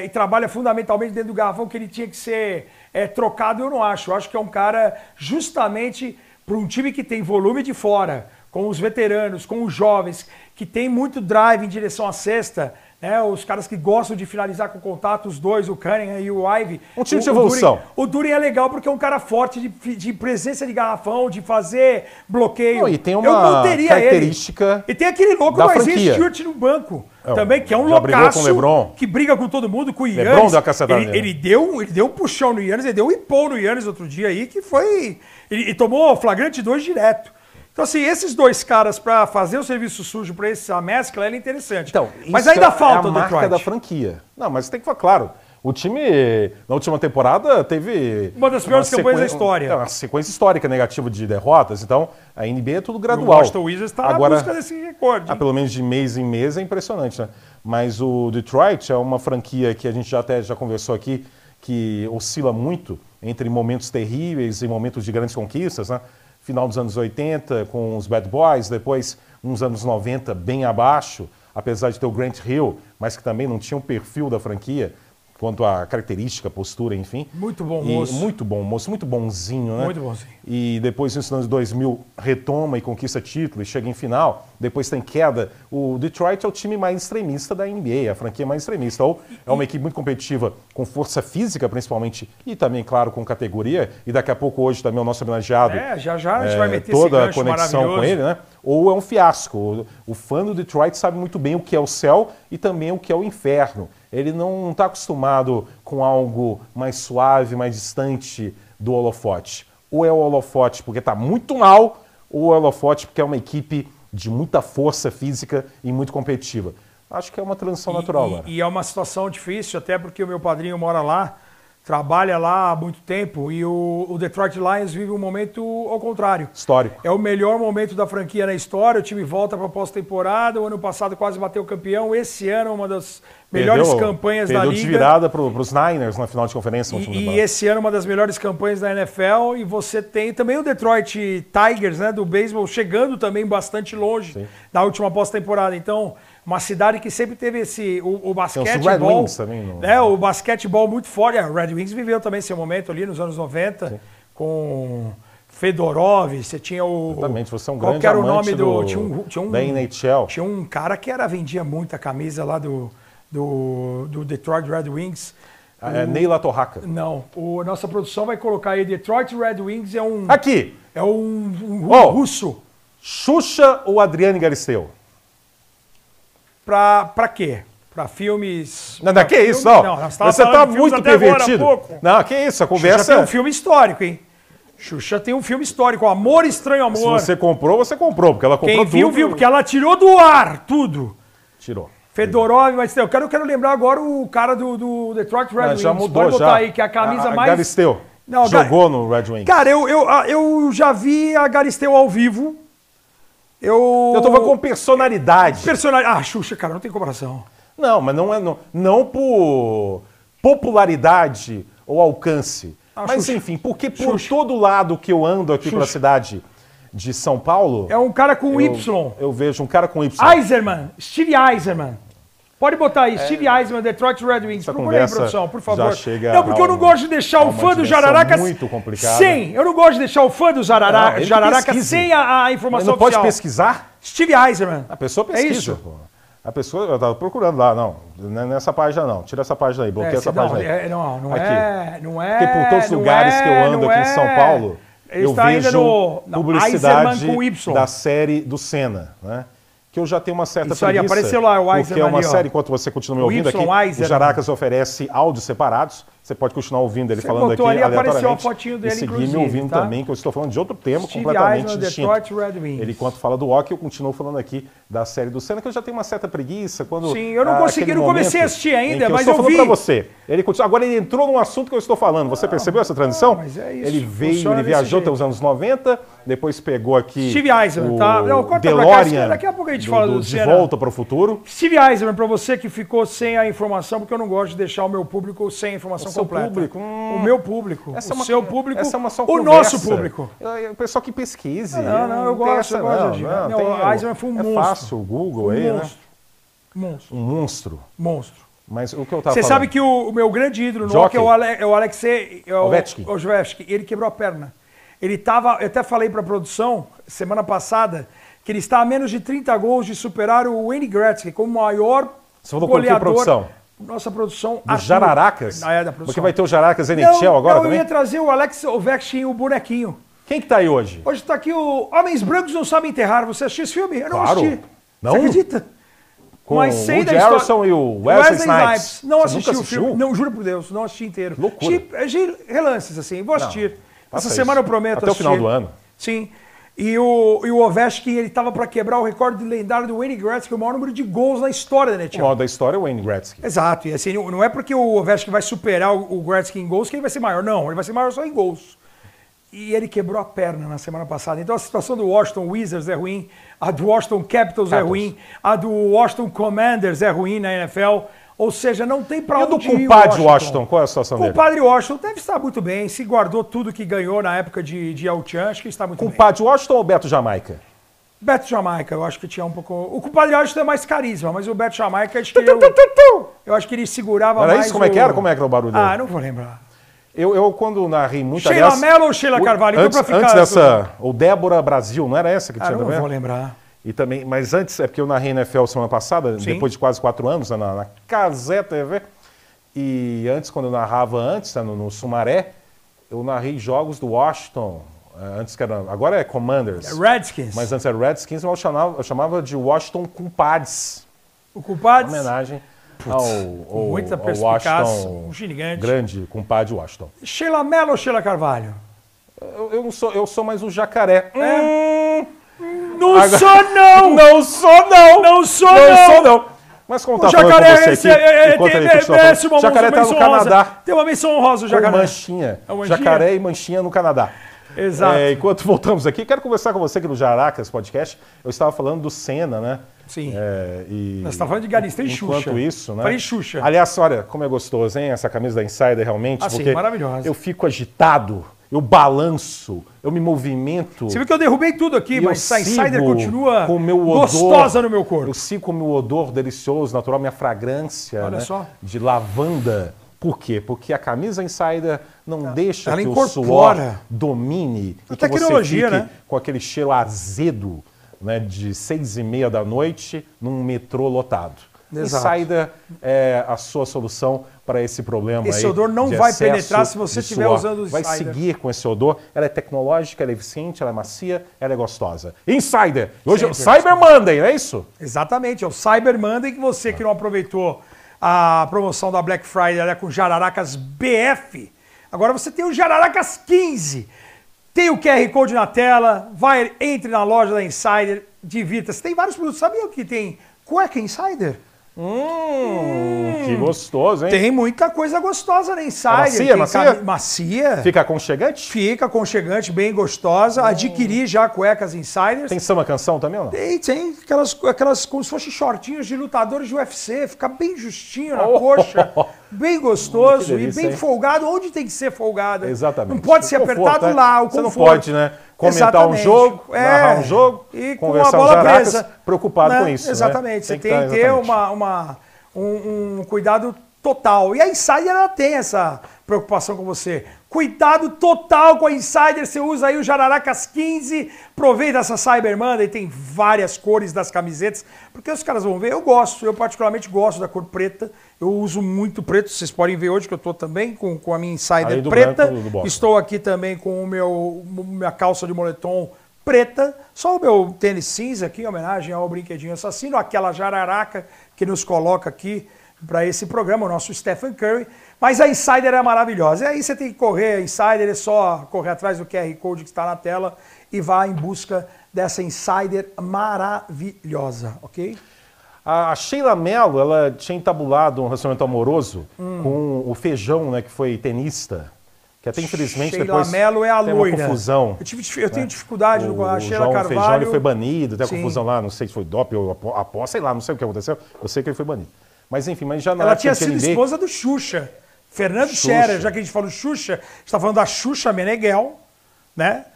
e trabalha fundamentalmente dentro do garrafão, que ele tinha que ser trocado, eu não acho. Eu acho que é um cara justamente... para um time que tem volume de fora, com os veteranos, com os jovens, que tem muito drive em direção à cesta, né? Os caras que gostam de finalizar com contato, os dois, o Cunningham e o Ivey. Um time de evolução. O Duren é legal porque é um cara forte de presença de garrafão, de fazer bloqueio. Não, e tem uma característica. E tem aquele louco do Isaiah Stewart no banco. Também, que é um loucaço com o LeBron. Que briga com todo mundo, com o Yannis. LeBron deu a cacetada nele. Ele deu um puxão no Yannis, ele deu um empurrão no Yannis outro dia aí, que foi... Ele tomou flagrante 2 direto. Então, assim, esses dois caras para fazer o serviço sujo para essa mescla é interessante. Então, mas ainda falta o marca da franquia. Não, mas tem que falar, claro, o time, na última temporada, teve... Uma das piores campanhas da história. Uma sequência histórica negativa de derrotas. Então, a NBA é tudo gradual. O Washington Wizards está na busca desse recorde. Pelo menos de mês em mês é impressionante, né? Mas o Detroit é uma franquia que a gente já conversou aqui, que oscila muito entre momentos terríveis e momentos de grandes conquistas, né? Final dos anos 80 com os Bad Boys, depois uns anos 90 bem abaixo, apesar de ter o Grant Hill, mas que também não tinha um perfil da franquia quanto à característica, postura, enfim. Muito bom moço. Muito bom moço, muito bonzinho, né? Muito bonzinho. E depois, nos anos 2000, retoma e conquista título e chega em final. Depois tem queda. O Detroit é o time mais extremista da NBA, a franquia mais extremista. Ou é uma equipe muito competitiva, com força física, principalmente, e também, claro, com categoria. E daqui a pouco, hoje, também o nosso homenageado. Já a gente vai meter toda esse a conexão com ele, né? Ou é um fiasco. O fã do Detroit sabe muito bem o que é o céu e também o que é o inferno. Ele não está acostumado com algo mais suave, mais distante do holofote. Ou é o holofote porque está muito mal, ou é o holofote porque é uma equipe de muita força física e muito competitiva. Acho que é uma transição natural agora. E é uma situação difícil, até porque o meu padrinho mora lá, trabalha lá há muito tempo, e o Detroit Lions vive um momento ao contrário. Histórico. É o melhor momento da franquia na história, o time volta para a pós-temporada, o ano passado quase bateu campeão, esse ano é uma das melhores campanhas da liga. Perdeu de virada para os Niners na final de conferência. E esse ano uma das melhores campanhas da NFL, e você tem também o Detroit Tigers, né, do beisebol, chegando também bastante longe na última pós-temporada. Então, uma cidade que sempre teve o basquetebol. Os Red Wings também. O basquetebol muito forte. O Red Wings viveu também esse momento ali nos anos 90, com Fedorov, você tinha o... Exatamente, você é um qual grande era o amante nome da NHL. Tinha um cara que vendia muita camisa lá do Detroit Red Wings. Neila Torraca. Não, nossa produção vai colocar aí, Detroit Red Wings é um... Aqui! É um russo. Xuxa ou Adriane Galisteu? Pra quê? Pra filmes... Não, que isso, não. Você tá muito pervertido. Não, que isso, a conversa... Xuxa tem um filme histórico, hein? Xuxa tem um filme histórico, Amor, Estranho Amor. Se você comprou, porque ela comprou tudo. Quem viu, porque ela tirou do ar tudo. Tirou. Fedorov, mas eu quero lembrar agora o cara do Detroit Red Wings. Já mudou, pode botar aí, que é a camisa mais... Galisteu. Não, jogou no Red Wings. Cara, eu já vi a Galisteu ao vivo. Eu tô falando com personalidade. Xuxa, cara, não tem comparação. Não, mas não por popularidade ou alcance. Mas Xuxa. enfim, porque por todo lado que eu ando aqui para a cidade de São Paulo... É um cara com Y. Eu vejo um cara com Y. Steve Yzerman. Pode botar aí, Steve Yzerman, Detroit Red Wings. Procura aí, produção, por favor. Já chega não, porque eu não gosto de deixar o fã do Jararaca muito complicado. sem. Eu não gosto de deixar o fã do Jararaca sem a informação oficial. Ele não pode pesquisar? Steve Yzerman. A pessoa pesquisa. É isso? Pô. A pessoa, eu tava procurando lá, não. Nessa página não. Tira essa página aí, bloqueia essa página aí. Não é. Porque por todos os lugares que eu ando aqui em São Paulo, eu vejo publicidade da série do Senna, né? Que eu já tenho uma certa preguiça. Isso aí, apareceu lá o Eisenman. Porque é uma série, enquanto você continua me ouvindo aqui, o Jaracas oferece áudios separados. Você pode continuar ouvindo ele falando aqui aleatoriamente dele, e seguir me ouvindo também, que eu estou falando de outro tema completamente distinto. Ele, enquanto fala do hockey, eu continuo falando aqui da série do Senna, que eu já tenho uma certa preguiça. Quando, sim, eu não consegui, não comecei a assistir ainda, mas eu vi. Eu estou falando para você. Agora ele entrou num assunto que eu estou falando. Você percebeu essa transição? Mas é isso. Ele viajou até os anos 90, depois pegou aqui Steve Yzerman, tá? Não, corta DeLorean, pra cá, daqui a pouco a gente fala do De Volta para o Futuro. Steve Yzerman, para você que ficou sem a informação, porque eu não gosto de deixar o meu público sem a informação completa. O meu público, o seu público, o nosso público. O pessoal que pesquise. Não, eu gosto de o Yzerman foi um monstro. É fácil, o Google aí, né? Monstro. Um monstro. Monstro. Mas o que eu tava falando... Você sabe que o meu grande ídolo no hockey é o Alexei Ovechkin. Ele quebrou a perna. Eu até falei para a produção, semana passada, que ele está a menos de 30 gols de superar o Wayne Gretzky como o maior Você falou com que produção? Nossa produção... Dos Jararacas? Da produção. Porque vai ter o Jararacas NHL agora também? Eu ia trazer o Alex Ovechkin e o bonequinho. Quem que tá aí hoje? Hoje tá aqui o Homens Brancos Não Sabem Enterrar. Você assistiu esse filme? Eu não assisti. Não? Você acredita? Com o Woody Harrelson e o Wesley Snipes. Não assisti o filme. Não, juro por Deus, não assisti inteiro. Loucura. Assisti relances, assim. Vou assistir. Essa isso. semana eu prometo Até assistir. o final do ano. Sim. E o Ovechkin, ele tava para quebrar o recorde lendário do Wayne Gretzky, o maior número de gols na história da NHL. O maior da história é o Wayne Gretzky. Exato. E assim, não é porque o Ovechkin vai superar o Gretzky em gols que ele vai ser maior. Não, ele vai ser maior só em gols. E ele quebrou a perna na semana passada. Então a situação do Washington Wizards é ruim, a do Washington Capitals é ruim, a do Washington Commanders é ruim na NFL. Ou seja, não tem pra onde ir. E do compadre Washington, qual é a situação dele? O compadre Washington deve estar muito bem, se guardou tudo que ganhou na época de El-Chan, acho que está muito bem. Compadre Washington ou Beto Jamaica? Beto Jamaica, eu acho que tinha um pouco... O compadre Washington é mais carisma, mas o Beto Jamaica, acho que eu acho que ele segurava Era mais isso? Como é que era? Como é que era o barulho dele? não vou lembrar. Eu quando narrei muito... Sheila Mello ou Sheila Carvalho? Antes dessa... Ou Débora Brasil, não era essa que tinha também? Não vou lembrar. E também, mas antes, é porque eu narrei NFL semana passada, Sim. depois de quase 4 anos, na Casé TV. E antes, quando eu narrava no Sumaré, eu narrei jogos do Washington. Antes que era, agora é Commanders. Redskins. Mas antes era Redskins, eu chamava de Washington Compadres. O Compadres? Uma homenagem muita ao perspicaz, Washington, gigante. Grande compadre Washington. Sheila Mello ou Sheila Carvalho? Eu sou mais um jacaré. Não sou não! Não sou não! Não sou não! Mas como tá O falando com jacaré você aqui, enquanto ele continua falando, o jacaré tá no Canadá. Tem uma menção honrosa o jacaré. Manchinha. Jacaré e Manchinha no Canadá. Exato. Enquanto voltamos aqui, quero conversar com você aqui no Jaracas Podcast. Eu estava falando do Senna, né? Sim. Nós estamos falando de Galisteu e Xuxa. Enquanto isso, né? Falei Xuxa. Aliás, olha, como é gostoso, hein? Essa camisa da Insider, realmente. Porque sim, maravilhosa. Eu fico agitado, eu balanço, eu me movimento. Você viu que eu derrubei tudo aqui, mas a Insider continua com o meu odor, gostosa no meu corpo. Eu sigo com o meu odor delicioso, natural, minha fragrância, olha né? só. De lavanda. Por quê? Porque a camisa Insider não deixa que incorpora. O suor domine e que tecnologia, você fique né? com aquele cheiro azedo, né, de 6h30 da noite num metrô lotado. Exato. Insider é a sua solução para esse problema. Esse aí odor não de vai excesso penetrar se você de estiver suor. usando o Insider. Vai seguir com esse odor. Ela é tecnológica, ela é eficiente, ela é macia, ela é gostosa. Insider! Hoje é o Cyber Monday, não é isso? Exatamente, é o Cyber Monday que você que não aproveitou a promoção da Black Friday, né, com Jararacas BF. Agora você tem o Jararacas 15. Tem o QR Code na tela, entre na loja da Insider, divirta-se. Tem vários produtos. Sabia que tem cueca Insider? Que gostoso, hein? Tem muita coisa gostosa na Insider. Macia? Macia. Fica aconchegante? Fica aconchegante, bem gostosa. Adquiri já cuecas Insiders. Tem samba canção também ou não? Tem aquelas como se fossem shortinhos de lutadores de UFC. Fica bem justinho na coxa. Bem gostoso delícia, e bem hein? folgado onde tem que ser folgado. Exatamente. Não pode ser Conforto, apertado né? lá, o Você conforto. não pode, né? Comentar Exatamente. um jogo, narrar um jogo, e com conversar a bola um Jaracas, presa. preocupado com isso. Exatamente. Né? Você tem que ter um cuidado total. E a Insider ela tem essa preocupação com você. Cuidado total com a Insider. Você usa aí o Jararacas 15. Aproveita essa Cyber Monday. Tem várias cores das camisetas. Porque os caras vão ver. Eu particularmente gosto da cor preta. Eu uso muito preto. Vocês podem ver hoje que eu estou também com a minha Insider preta. Estou aqui também com minha calça de moletom preta. Só o meu tênis cinza aqui, em homenagem ao Brinquedinho Assassino. Aquela jararaca que nos coloca aqui para esse programa, o nosso Stephen Curry. Mas a Insider é maravilhosa. E aí você tem que correr, a Insider é só correr atrás do QR Code que está na tela e vá em busca dessa Insider maravilhosa, ok? A Sheila Mello, ela tinha entabulado um relacionamento amoroso com o Feijão, né, que foi tenista. Que até infelizmente Sheila depois Mello é a tem loira. uma confusão. Eu tenho dificuldade com a Sheila João Carvalho. Feijão ele foi banido, tem a Sim. confusão lá, não sei se foi doping ou aposta, sei lá, não sei o que aconteceu. Eu sei que ele foi banido. Mas enfim, mas já na Ela época tinha do sido TND, esposa do Xuxa. Fernando Scherer, já que a gente falou Xuxa, a gente está falando da Xuxa Meneghel, né?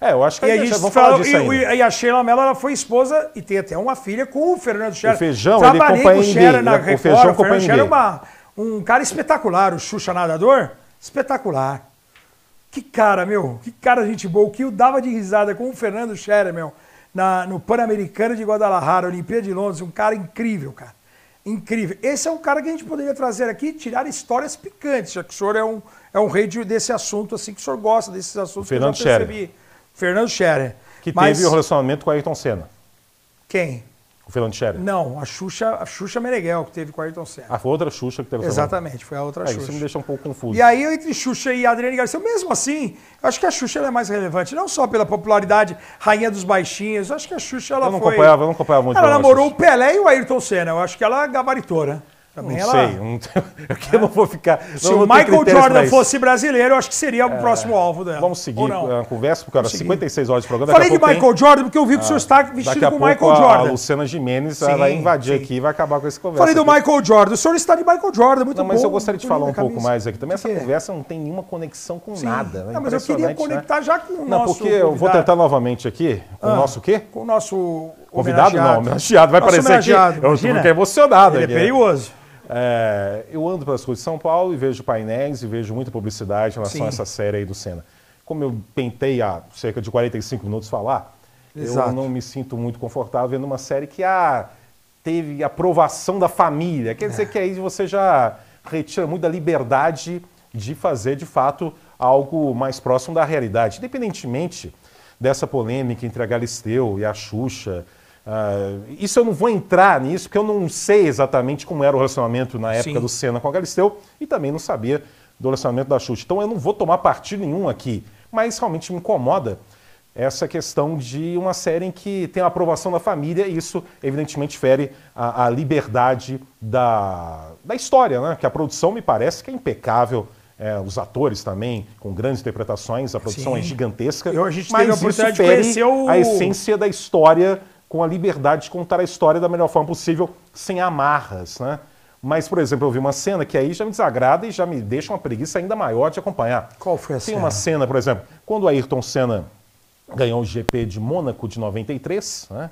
eu acho que E a ainda gente já vamos falar disso ainda. e a Sheila Mello ela foi esposa e tem até uma filha com o Fernando Scherer. O Feijão, Trabalhei ele com o acompanha Scherer NBA, na o Record. Feijão O Fernando acompanha Scherer é NBA. um cara espetacular. O Xuxa nadador, espetacular. Que cara, meu. Que cara gente boa. O que eu dava de risada com o Fernando Scherer, meu, no Pan-Americano de Guadalajara, Olimpíada de Londres. Um cara incrível, cara. incrível. Esse é um cara que a gente poderia trazer aqui e tirar histórias picantes, já que o senhor é um rei desse assunto, assim, que o senhor gosta desses assuntos. Fernando que eu já percebi. Fernando Scherer. Que teve o relacionamento com o Ayrton Senna. Quem? O Fernando Scherer. Não, a Xuxa Meneghel, que teve com o Ayrton Senna. Ah, foi outra Xuxa que teve. Exatamente, foi a outra Xuxa. Isso me deixa um pouco confuso. E aí, entre Xuxa e Adriane Galisteu, mesmo assim, eu acho que a Xuxa ela é mais relevante, não só pela popularidade, rainha dos baixinhos, eu acho que a Xuxa ela eu não acompanhava muito. Ela namorou o Pelé e o Ayrton Senna, eu acho que ela gabaritou, né? Também não sei, eu não vou ficar... Se o Michael Jordan fosse brasileiro, eu acho que seria o próximo alvo dela. Vamos seguir a conversa, porque era 56 horas de programa. Falei de Michael Jordan porque eu vi que o senhor está vestido com o Michael Jordan. A Luciana Gimenez vai invadir aqui e vai acabar com essa conversa. Falei do Michael Jordan, o senhor está de Michael Jordan, muito bom. Mas eu gostaria de falar um pouco mais aqui também. Essa conversa não tem nenhuma conexão com nada. Não, mas eu queria conectar já com o nosso... Não, porque eu vou tentar novamente aqui, com o nosso quê? Com o nosso convidado? Não, homenageado. Vai parecer aqui, eu fico emocionado. Ele é perigoso. Eu ando pelas ruas de São Paulo e vejo painéis e vejo muita publicidade em relação a essa série aí do Senna. Como eu tentei há cerca de 45 minutos falar, eu não me sinto muito confortável vendo uma série que teve aprovação da família. Quer dizer que aí você já retira muito da liberdade de fazer, de fato, algo mais próximo da realidade. Independentemente dessa polêmica entre a Galisteu e a Xuxa, isso eu não vou entrar nisso, porque eu não sei exatamente como era o relacionamento na época do Senna com a Galisteu e também não sabia do relacionamento da Xuxa. Então eu não vou tomar partido nenhum aqui, mas realmente me incomoda essa questão de uma série em que tem a aprovação da família e isso evidentemente fere a liberdade da história, né? Que a produção me parece que é impecável. Os atores também, com grandes interpretações, a produção é gigantesca, a gente teve a mas isso oportunidade de fere conhecer a essência da história com a liberdade de contar a história da melhor forma possível, sem amarras, né? Mas, por exemplo, eu vi uma cena que aí já me desagrada e já me deixa uma preguiça ainda maior de acompanhar. Qual foi a cena? Tem uma cena, por exemplo, quando o Ayrton Senna ganhou o GP de Mônaco de 93, né?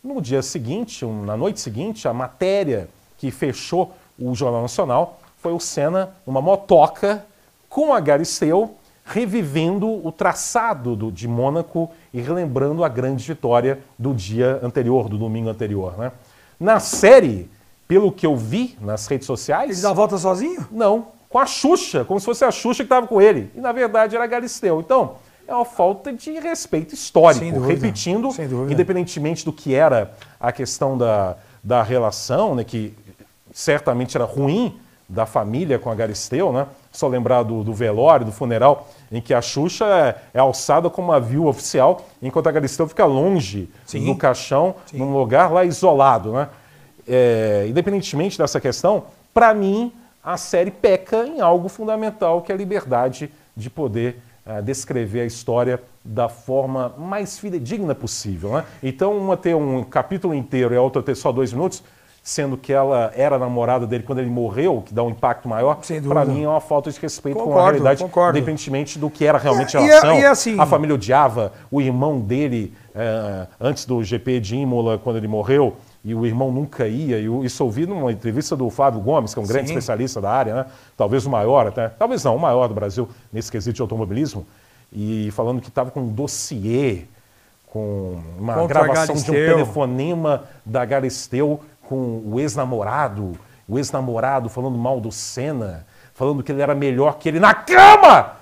No dia seguinte, na noite seguinte, a matéria que fechou o Jornal Nacional foi o Senna numa motoca com a Galisteu, revivendo o traçado de Mônaco e relembrando a grande vitória do dia anterior, do domingo anterior, né? Na série, pelo que eu vi nas redes sociais... Ele dá a volta sozinho? Não, com a Xuxa, como se fosse a Xuxa que estava com ele. E, na verdade, era a Galisteu. Então, é uma falta de respeito histórico. Sem dúvida, repetindo, sem dúvida. Independentemente do que era a questão da relação, né, que certamente era ruim, da família com a Galisteu, né? Só lembrar do velório, do funeral, em que a Xuxa é alçada como uma viúva oficial, enquanto a Galisteu fica longe do caixão, num lugar lá isolado, né? Independentemente dessa questão, para mim, a série peca em algo fundamental, que é a liberdade de poder descrever a história da forma mais fidedigna possível, né? Então, uma ter um capítulo inteiro e a outra ter só 2 minutos, sendo que ela era namorada dele quando ele morreu, que dá um impacto maior, para mim é uma falta de respeito com a realidade, independentemente do que era realmente a relação. Assim, a família odiava o irmão dele antes do GP de Imola, quando ele morreu, e o irmão nunca ia. Isso eu ouvi numa entrevista do Flávio Gomes, que é um grande especialista da área, né? Talvez o maior até, talvez não, o maior do Brasil nesse quesito de automobilismo, e falando que estava com um dossiê, com uma gravação de um telefonema da Galisteu com o ex-namorado falando mal do Senna, falando que ele era melhor que ele na cama!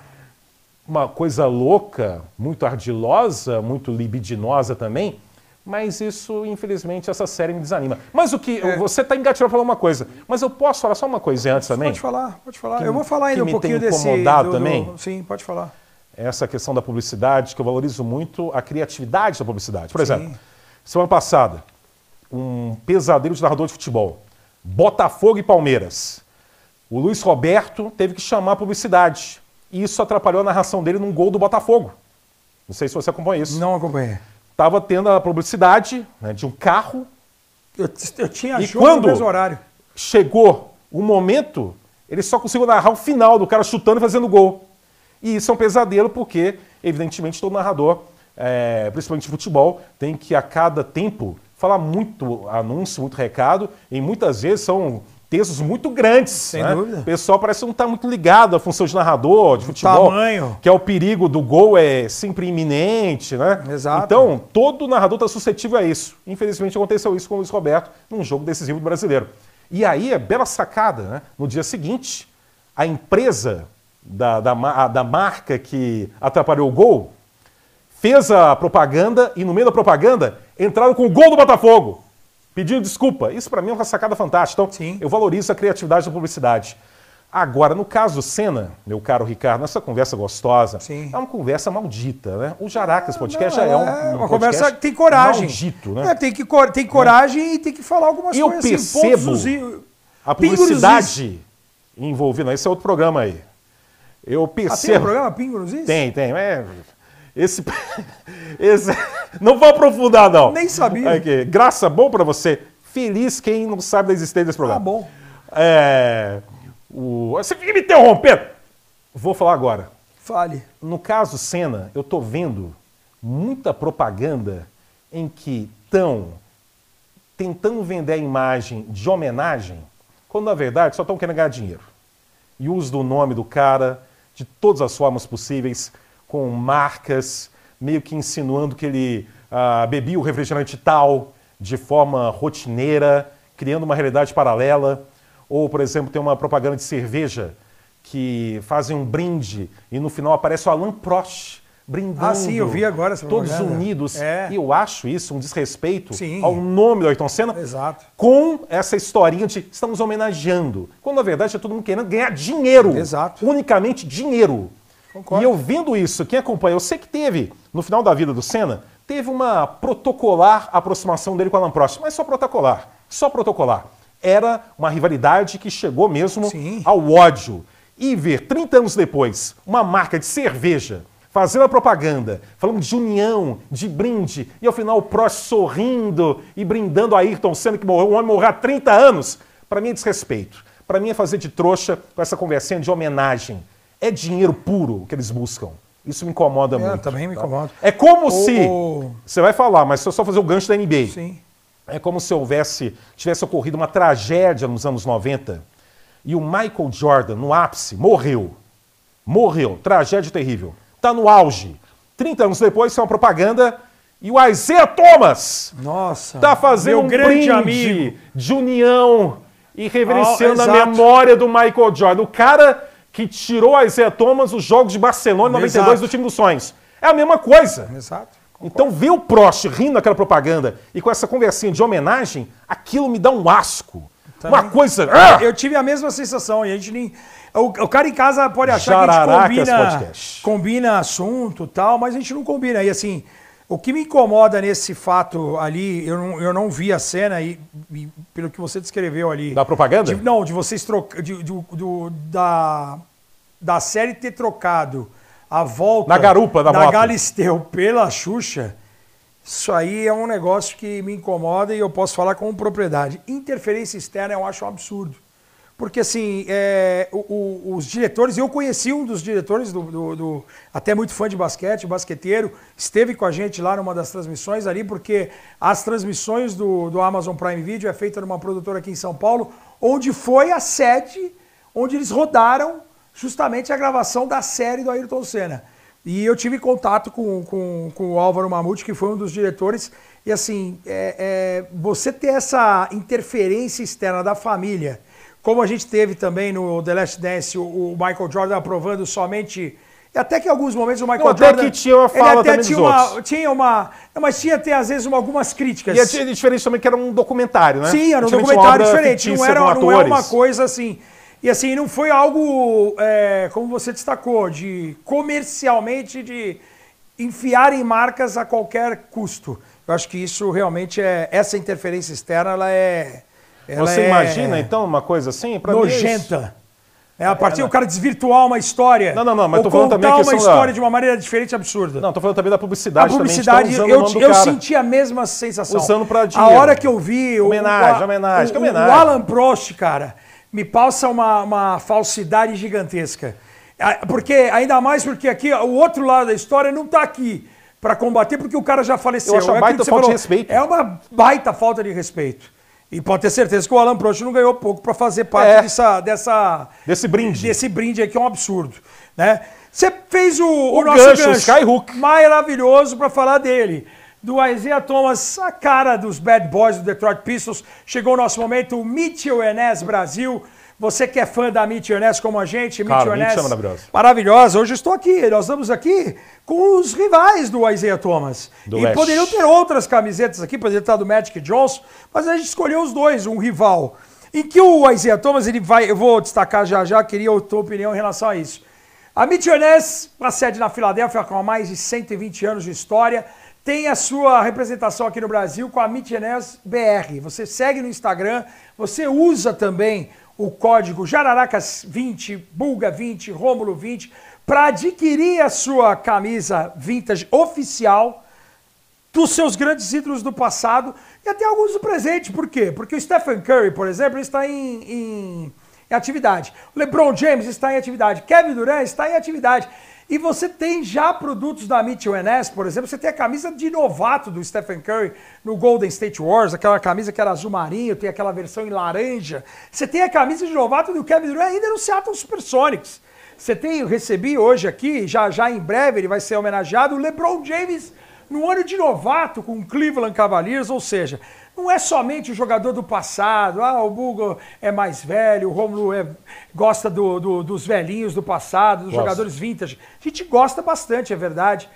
Uma coisa louca, muito ardilosa, muito libidinosa também, mas isso, infelizmente, essa série me desanima. Mas o que... Você está engatilhado para falar uma coisa, mas eu posso falar só uma coisa antes também? Pode falar. Eu vou falar ainda um pouquinho desse... Que me tem incomodado também. Sim, pode falar. Essa questão da publicidade, que eu valorizo muito a criatividade da publicidade. Por exemplo, semana passada, um pesadelo de narrador de futebol. Botafogo e Palmeiras. O Luiz Roberto teve que chamar a publicidade. E isso atrapalhou a narração dele num gol do Botafogo. Não sei se você acompanha isso. Não acompanhei. Estava tendo a publicidade, né, de um carro. Eu tinha jogo no mesmo horário. Chegou o momento, ele só conseguiu narrar o final do cara chutando e fazendo gol. E isso é um pesadelo porque, evidentemente, todo narrador, principalmente de futebol, tem que a cada tempo falar muito anúncio, muito recado, e muitas vezes são textos muito grandes. Sem dúvida. O pessoal parece que não está muito ligado à função de narrador, de futebol. Tamanho. Que é o perigo do gol é sempre iminente, né? Exato. Então, todo narrador está suscetível a isso. Infelizmente, aconteceu isso com o Luiz Roberto num jogo decisivo do Brasileiro. E aí, bela sacada, né? No dia seguinte, a empresa da marca que atrapalhou o gol fez a propaganda e no meio da propaganda entraram com o gol do Botafogo, pedindo desculpa. Isso para mim é uma sacada fantástica. Então, Sim. eu valorizo a criatividade da publicidade. Agora, no caso do Senna, meu caro Ricardo, essa conversa gostosa, Sim. é uma conversa maldita, né? O Jaracas Podcast já é uma um conversa podcast que tem coragem. maldito, né? Tem coragem e tem que falar algumas E eu coisas percebo assim, a publicidade envolvida. Esse é outro programa aí. Eu percebo... tem um programa Pingo nos Is? Tem. Esse... Não vou aprofundar, não. Nem sabia. Aqui. Graça, bom pra você. Feliz quem não sabe da existência desse programa. Ah, bom. Você fica me interrompendo. Vou falar agora. Fale. No caso Senna, eu tô vendo muita propaganda em que estão tentando vender a imagem de homenagem, quando na verdade só estão querendo ganhar dinheiro. E uso do nome do cara de todas as formas possíveis, com marcas, meio que insinuando que ele bebia o refrigerante tal de forma rotineira, criando uma realidade paralela. Ou, por exemplo, tem uma propaganda de cerveja que fazem um brinde e no final aparece o Alain Prost brindando. Ah, sim, eu vi agora essa todos propaganda. unidos. É. E eu acho isso um desrespeito Sim. ao nome do Ayrton Senna. Exato. Com essa historinha de estamos homenageando. Quando, na verdade, é todo mundo querendo ganhar dinheiro. Exato. Unicamente dinheiro. Concordo. E eu vendo isso, quem acompanha, eu sei que teve, no final da vida do Senna, teve uma protocolar aproximação dele com o Alain Prost, mas só protocolar. Só protocolar. Era uma rivalidade que chegou mesmo Sim. ao ódio. E ver, 30 anos depois, uma marca de cerveja fazendo a propaganda, falando de união, de brinde, e ao final o Prost sorrindo e brindando a Ayrton Senna, que morreu, um homem morreu há 30 anos, para mim é desrespeito. Para mim é fazer de trouxa com essa conversinha de homenagem. É dinheiro puro que eles buscam. Isso me incomoda muito. Também me incomoda. É como se... Você vai falar, mas se eu só fazer o gancho da NBA. Sim. É como se tivesse ocorrido uma tragédia nos anos 90 e o Michael Jordan, no ápice, morreu. Morreu. Tragédia terrível. Está no auge. 30 anos depois, isso é uma propaganda e o Isaiah Thomas está fazendo um brinde amigo de união e reverenciando a exato. memória do Michael Jordan. O cara que tirou a Isaiah Thomas os jogos de Barcelona em 92 Exato. do time dos sonhos. É a mesma coisa. Exato. Então ver o Prost rindo daquela propaganda e com essa conversinha de homenagem, aquilo me dá um asco. Também. Uma coisa... Eu tive a mesma sensação e a gente nem... O cara em casa pode achar Jararacas que a gente Podcast. combina assunto e tal, mas a gente não combina. E assim, o que me incomoda nesse fato ali, eu não vi a cena e pelo que você descreveu ali. Da propaganda? De vocês trocar... Da série ter trocado a volta na garupa da da moto. Galisteu pela Xuxa, isso aí é um negócio que me incomoda e eu posso falar com propriedade. Interferência externa eu acho um absurdo. Porque assim, os diretores, eu conheci um dos diretores, até muito fã de basquete, basqueteiro, esteve com a gente lá numa das transmissões ali, porque as transmissões do Amazon Prime Video é feita numa produtora aqui em São Paulo, onde foi a sede, onde eles rodaram justamente a gravação da série do Ayrton Senna. E eu tive contato com o Álvaro Mamute, que foi um dos diretores, e assim, você ter essa interferência externa da família, como a gente teve também no The Last Dance, o Michael Jordan aprovando somente... E até que em alguns momentos o Michael Jordan... Até que tinha uma fala também dos outros. Mas tinha até às vezes algumas críticas. E a diferença também que era um documentário, né? Sim, era um documentário diferente. Não é uma coisa assim... E assim, não foi algo, como você destacou, de comercialmente, de enfiar em marcas a qualquer custo. Eu acho que isso realmente essa interferência externa, Você imagina, então, uma coisa assim? Pra nojenta. A partir do cara desvirtuar uma história. Não, mas tô falando também contar uma história de uma maneira diferente, absurda. Não, tô falando também da publicidade. A publicidade, eu senti a mesma sensação. Usando pra dinheiro. A hora que eu vi... Homenagem. O Alan Prost, cara... me passa uma falsidade gigantesca. Porque, ainda mais porque aqui o outro lado da história não está aqui para combater, porque o cara já faleceu. Eu acho uma baita falta de respeito. É uma baita falta de respeito. E pode ter certeza que o Alan Prost não ganhou pouco para fazer parte desse brinde. Desse brinde aqui, é um absurdo. Né? Você fez o nosso gancho Skyhook maravilhoso para falar dele. do Isaiah Thomas, a cara dos bad boys do Detroit Pistons. Chegou o nosso momento, o Mitchell Enes Brasil. Você que é fã da Mitchell Enes como a gente, Mitchell Enes, maravilhosa. Hoje eu estou aqui, nós estamos aqui com os rivais do Isaiah Thomas. E poderiam ter outras camisetas aqui, poderia estar do Magic Johnson, mas a gente escolheu os dois, um rival. Em que o Isaiah Thomas, ele vai, eu vou destacar já, queria a tua opinião em relação a isso. A Mitchell Enes, a sede na Filadélfia, com mais de 120 anos de história, tem a sua representação aqui no Brasil com a Mitchell Enes BR. Você segue no Instagram, você usa também o código Jararacas20, Bulga20, Rômulo20, para adquirir a sua camisa vintage oficial dos seus grandes ídolos do passado e até alguns do presente. Por quê? Porque o Stephen Curry, por exemplo, está em atividade. O LeBron James está em atividade. Kevin Durant está em atividade. E você tem já produtos da Mitchell Enes, por exemplo, você tem a camisa de novato do Stephen Curry no Golden State Warriors, aquela camisa que era azul marinho, tem aquela versão em laranja. Você tem a camisa de novato do Kevin Durant ainda no Seattle Supersonics. Você tem, eu recebi hoje aqui, já em breve ele vai ser homenageado, o LeBron James no ano de novato com o Cleveland Cavaliers, ou seja, não é somente o jogador do passado, o Bugo é mais velho, o Rômulo gosta dos velhinhos do passado, dos jogadores vintage. A gente gosta bastante, é verdade.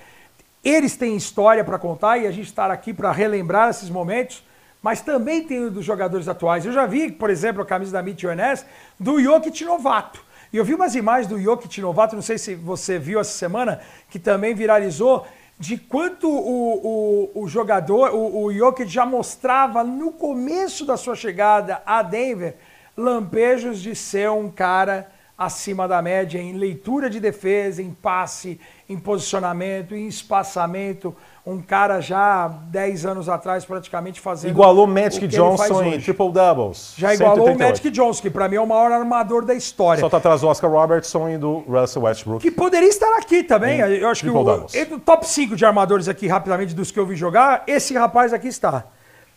Eles têm história para contar e a gente está aqui para relembrar esses momentos, mas também tem dos jogadores atuais. Eu já vi, por exemplo, a camisa da Mitchell Enes do Jokic novato. E eu vi umas imagens do Jokic novato, não sei se você viu essa semana, que também viralizou, de quanto o jogador, o Jokic já mostrava no começo da sua chegada a Denver, lampejos de ser um cara acima da média em leitura de defesa, em passe, em posicionamento, em espaçamento. Um cara já 10 anos atrás praticamente fazendo... Igualou Magic Johnson em triple doubles. Já igualou o Magic Johnson, que para mim é o maior armador da história. Só tá atrás do Oscar Robertson e do Russell Westbrook. Que poderia estar aqui também. Eu acho que entre o top 5 de armadores aqui, rapidamente, dos que eu vi jogar, esse rapaz aqui está.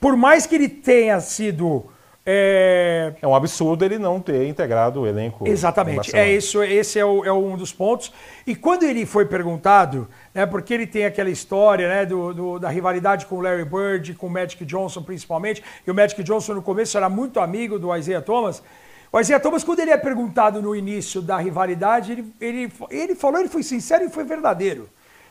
Por mais que ele tenha sido... É um absurdo ele não ter integrado o elenco. Exatamente, esse é um dos pontos. E quando ele foi perguntado, né, porque ele tem aquela história, né, da rivalidade com o Larry Bird, com o Magic Johnson principalmente, e o Magic Johnson no começo era muito amigo do Isaiah Thomas. O Isaiah Thomas, quando ele é perguntado no início da rivalidade, ele falou, ele foi sincero e foi verdadeiro.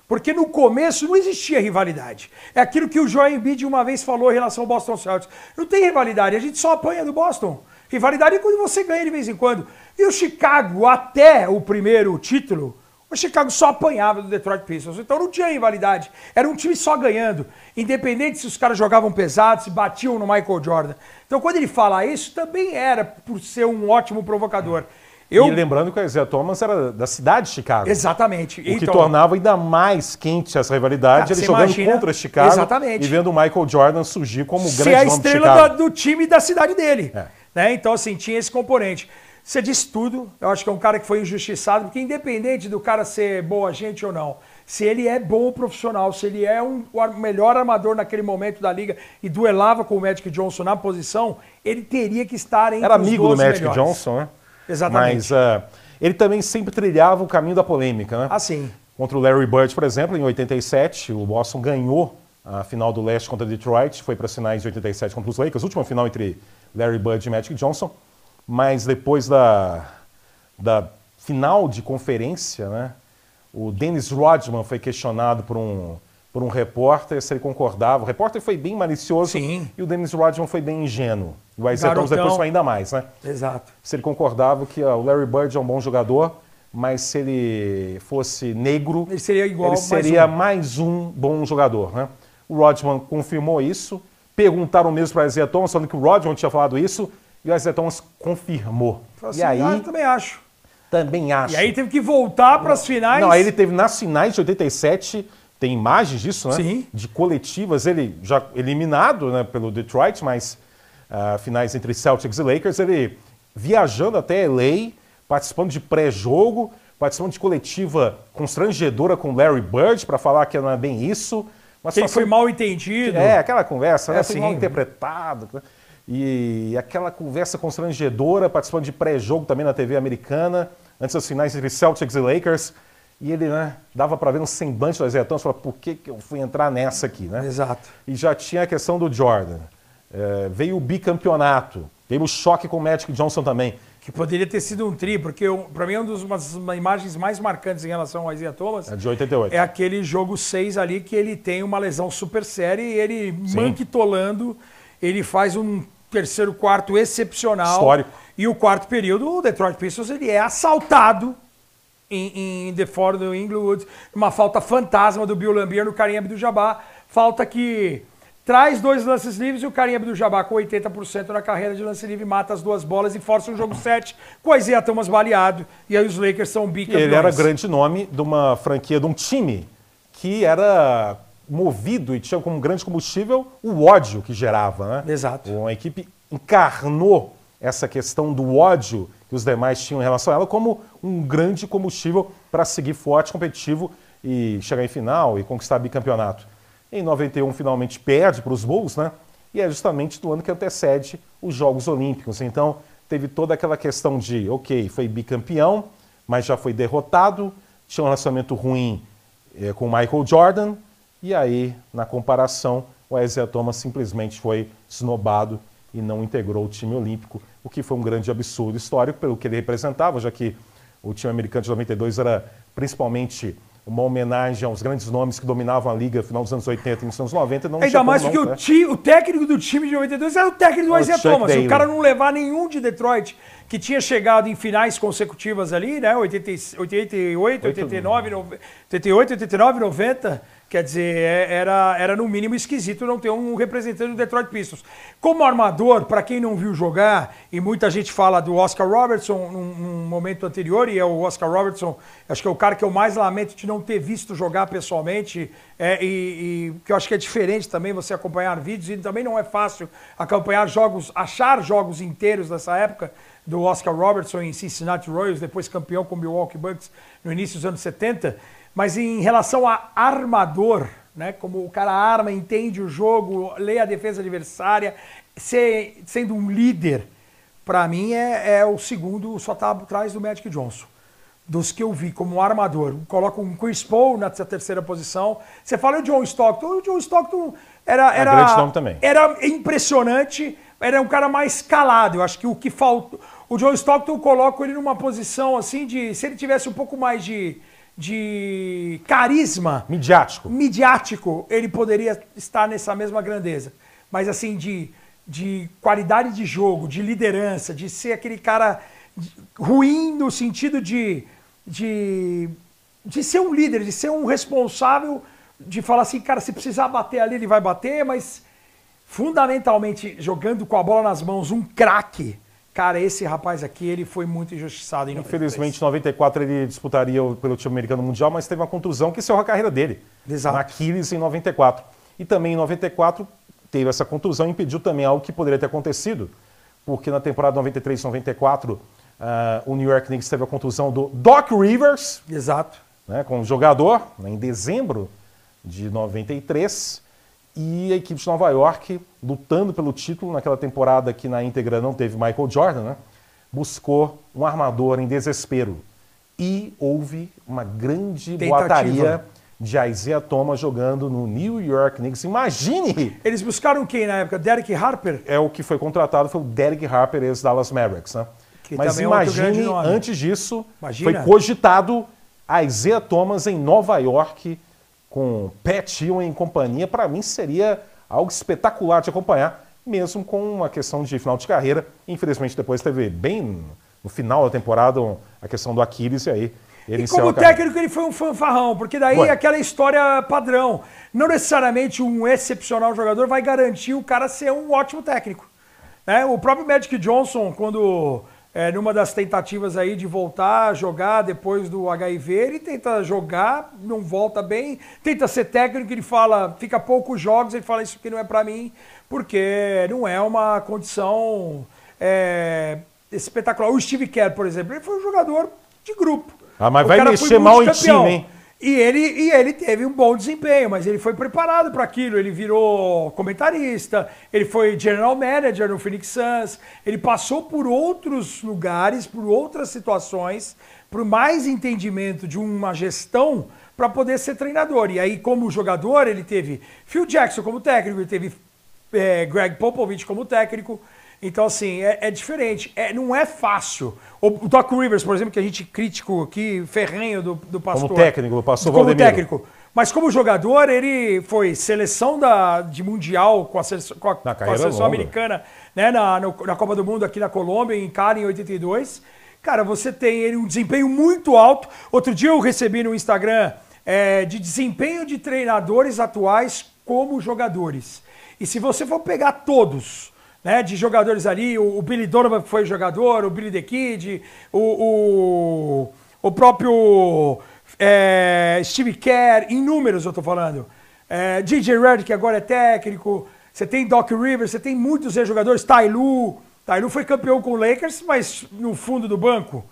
Porque no começo não existia rivalidade. É aquilo que o Joel Embiid uma vez falou em relação ao Boston Celtics. Não tem rivalidade, a gente só apanha do Boston. Rivalidade é quando você ganha de vez em quando. E o Chicago, até o primeiro título, o Chicago só apanhava do Detroit Pistons. Então não tinha rivalidade. Era um time só ganhando. Independente se os caras jogavam pesado, se batiam no Michael Jordan. Então quando ele fala isso, também era por ser um ótimo provocador. E lembrando que o Isaiah Thomas era da cidade de Chicago. Exatamente. O que tornava ainda mais quente essa rivalidade, ele jogando contra Chicago. Exatamente. E vendo o Michael Jordan surgir como o grande nome de Chicago. Ser a estrela do time da cidade dele. Né? Então, assim, tinha esse componente. Você disse tudo. Eu acho que é um cara que foi injustiçado, porque independente do cara ser boa gente ou não, se ele é bom profissional, se ele é o melhor armador naquele momento da liga e duelava com o Magic Johnson na posição, ele teria que estar entre os 12 melhores. Era amigo do Magic Johnson, né? Exatamente. Mas ele também sempre trilhava o caminho da polêmica, né? Assim. Contra o Larry Bird, por exemplo, em 87, o Boston ganhou a final do Leste contra Detroit, foi para as finais de 87 contra os Lakers, última final entre Larry Bird e Magic Johnson, mas depois da final de conferência, né, o Dennis Rodman foi questionado por um repórter se ele concordava. O repórter foi bem malicioso. Sim. E o Dennis Rodman foi bem ingênuo. E o Isaiah Thomas depois foi ainda mais, né? Exato. Se ele concordava que o Larry Bird é um bom jogador, mas se ele fosse negro, ele seria igual, ele seria mais um bom jogador, né? O Rodman confirmou isso. Perguntaram mesmo para o Isaiah Thomas, falando que o Rodman tinha falado isso, e o Isaiah Thomas confirmou. Assim, e aí, eu também acho. Também acho. E aí teve que voltar para as finais. Não, aí ele teve nas finais de 87, tem imagens disso, né? Sim. De coletivas, ele já eliminado, né, pelo Detroit, mas finais entre Celtics e Lakers, ele viajando até LA, participando de pré-jogo, participando de coletiva constrangedora com Larry Bird para falar que não é bem isso. Que ele foi mal entendido. Aquela conversa, né? Foi assim. mal interpretado. E aquela conversa constrangedora, participando de pré-jogo também na TV americana, antes das finais entre Celtics e Lakers. E ele, né, dava para ver no semblante do Isaiah Thomas, falava, por que eu fui entrar nessa aqui, né? Exato. E já tinha a questão do Jordan. Veio o bicampeonato, veio o choque com o Magic Johnson também. Que poderia ter sido um tri, porque para mim é uma das imagens mais marcantes em relação ao Isaiah Thomas. É de 88. É aquele jogo 6 ali que ele tem uma lesão super séria e ele, manquitolando, ele faz um terceiro quarto excepcional. Histórico. E o quarto período, o Detroit Pistons, ele é assaltado em The Ford do Inglewood, uma falta fantasma do Bill Laimbeer no Kareem Abdul-Jabbar, falta que traz 2 lances livres e o Kareem Abdul-Jabbar com 80% na carreira de lance livre mata as 2 bolas e força um jogo 7 com o Isaiah Thomas baleado e aí os Lakers são bicampeões. E ele era grande nome de uma franquia, de um time que era movido e tinha como grande combustível o ódio que gerava, né? Exato. Uma equipe encarnou essa questão do ódio que os demais tinham em relação a ela como um grande combustível para seguir forte, competitivo e chegar em final e conquistar bicampeonato. Em 91, finalmente perde para os Bulls, né? E é justamente do ano que antecede os Jogos Olímpicos. Então, teve toda aquela questão de, ok, foi bicampeão, mas já foi derrotado, tinha um relacionamento ruim com o Michael Jordan, e aí, na comparação, o Isaiah Thomas simplesmente foi snobado e não integrou o time olímpico, o que foi um grande absurdo histórico pelo que ele representava, já que o time americano de 92 era principalmente uma homenagem aos grandes nomes que dominavam a liga no final dos anos 80 e nos anos 90. Não ainda mais porque o técnico do time de 92 era o técnico do Isaiah Thomas. O cara não levar nenhum de Detroit, que tinha chegado em finais consecutivas ali, né? 88, 89, 90. Quer dizer, era no mínimo esquisito não ter um representante do Detroit Pistons. Como armador, para quem não viu jogar, e muita gente fala do Oscar Robertson num momento anterior, e é o Oscar Robertson, acho que é o cara que eu mais lamento de não ter visto jogar pessoalmente, e que eu acho que é diferente também você acompanhar vídeos, e também não é fácil acompanhar jogos, achar jogos inteiros dessa época, do Oscar Robertson em Cincinnati Royals, depois campeão com o Milwaukee Bucks no início dos anos 70, mas em relação a armador, né, como o cara arma, entende o jogo, lê a defesa adversária, sendo um líder, para mim é o segundo, só está atrás do Magic Johnson. Dos que eu vi como armador. Coloca um Chris Paul nessa terceira posição. Você fala o John Stockton. O John Stockton grande nome também. Era impressionante, era um cara mais calado. Eu acho que o que falta... O John Stockton, eu coloco ele numa posição assim de... Se ele tivesse um pouco mais de carisma... Midiático, ele poderia estar nessa mesma grandeza. Mas assim, de qualidade de jogo, de liderança, de ser aquele cara ruim no sentido de ser um líder, de ser um responsável, de falar assim, cara, se precisar bater ali, ele vai bater, mas fundamentalmente, jogando com a bola nas mãos, um craque. Cara, esse rapaz aqui, ele foi muito injustiçado. Infelizmente, em 94 ele disputaria pelo time americano mundial, mas teve uma contusão que encerrou a carreira dele. Exato. Na Aquiles em 94. E também em 94 teve essa contusão e impediu também algo que poderia ter acontecido, porque na temporada 93-94 o New York Knicks teve a contusão do Doc Rivers. Exato. Né, como jogador, né, em dezembro de 93. E a equipe de Nova York, lutando pelo título naquela temporada que na íntegra não teve Michael Jordan, né, buscou um armador em desespero. E houve uma grande boataria de Isaiah Thomas jogando no New York Knicks. Imagine! Eles buscaram quem na época? Derek Harper? É o que foi contratado, foi o Derek Harper, ex-Dallas Mavericks. Né? Mas imagine, antes disso, foi cogitado Isaiah Thomas em Nova York, com Pat Ewing em companhia. Para mim seria algo espetacular de acompanhar, mesmo com uma questão de final de carreira. Infelizmente depois teve bem no final da temporada a questão do Aquiles e aí ele e como técnico ele foi um fanfarrão, porque daí é aquela história padrão. Não necessariamente um excepcional jogador vai garantir o cara ser um ótimo técnico. Né? O próprio Magic Johnson, quando... numa das tentativas aí de voltar a jogar depois do HIV, ele tenta jogar, não volta bem, tenta ser técnico, ele fala, fica poucos jogos, ele fala, isso aqui não é pra mim, porque não é uma condição espetacular. O Steve Kerr, por exemplo, ele foi um jogador de grupo. Mas vai mexer mal em time, hein? E ele teve um bom desempenho, mas ele foi preparado para aquilo. Ele virou comentarista, ele foi general manager no Phoenix Suns, ele passou por outros lugares, por outras situações, por mais entendimento de uma gestão para poder ser treinador. E aí, como jogador, ele teve Phil Jackson como técnico, ele teve Greg Popovich como técnico. Então, assim, é diferente. Não é fácil. O Doc Rivers, por exemplo, que a gente criticou aqui, ferrenho do Pastor. Como técnico, do Pastor Como Valdemiro. técnico. Mas como jogador, ele foi seleção de Mundial com a seleção americana, né, na Copa do Mundo aqui na Colômbia, em Cali, em 82. Cara, você tem ele um desempenho muito alto. Outro dia eu recebi no Instagram de desempenho de treinadores atuais como jogadores. E se você for pegar todos, né, de jogadores ali, o Billy Donovan foi jogador, o Billy the Kid, o próprio Steve Kerr, inúmeros eu tô falando. DJ Redick, que agora é técnico, você tem Doc Rivers, você tem muitos jogadores, Ty Lue foi campeão com o Lakers, mas no fundo do banco.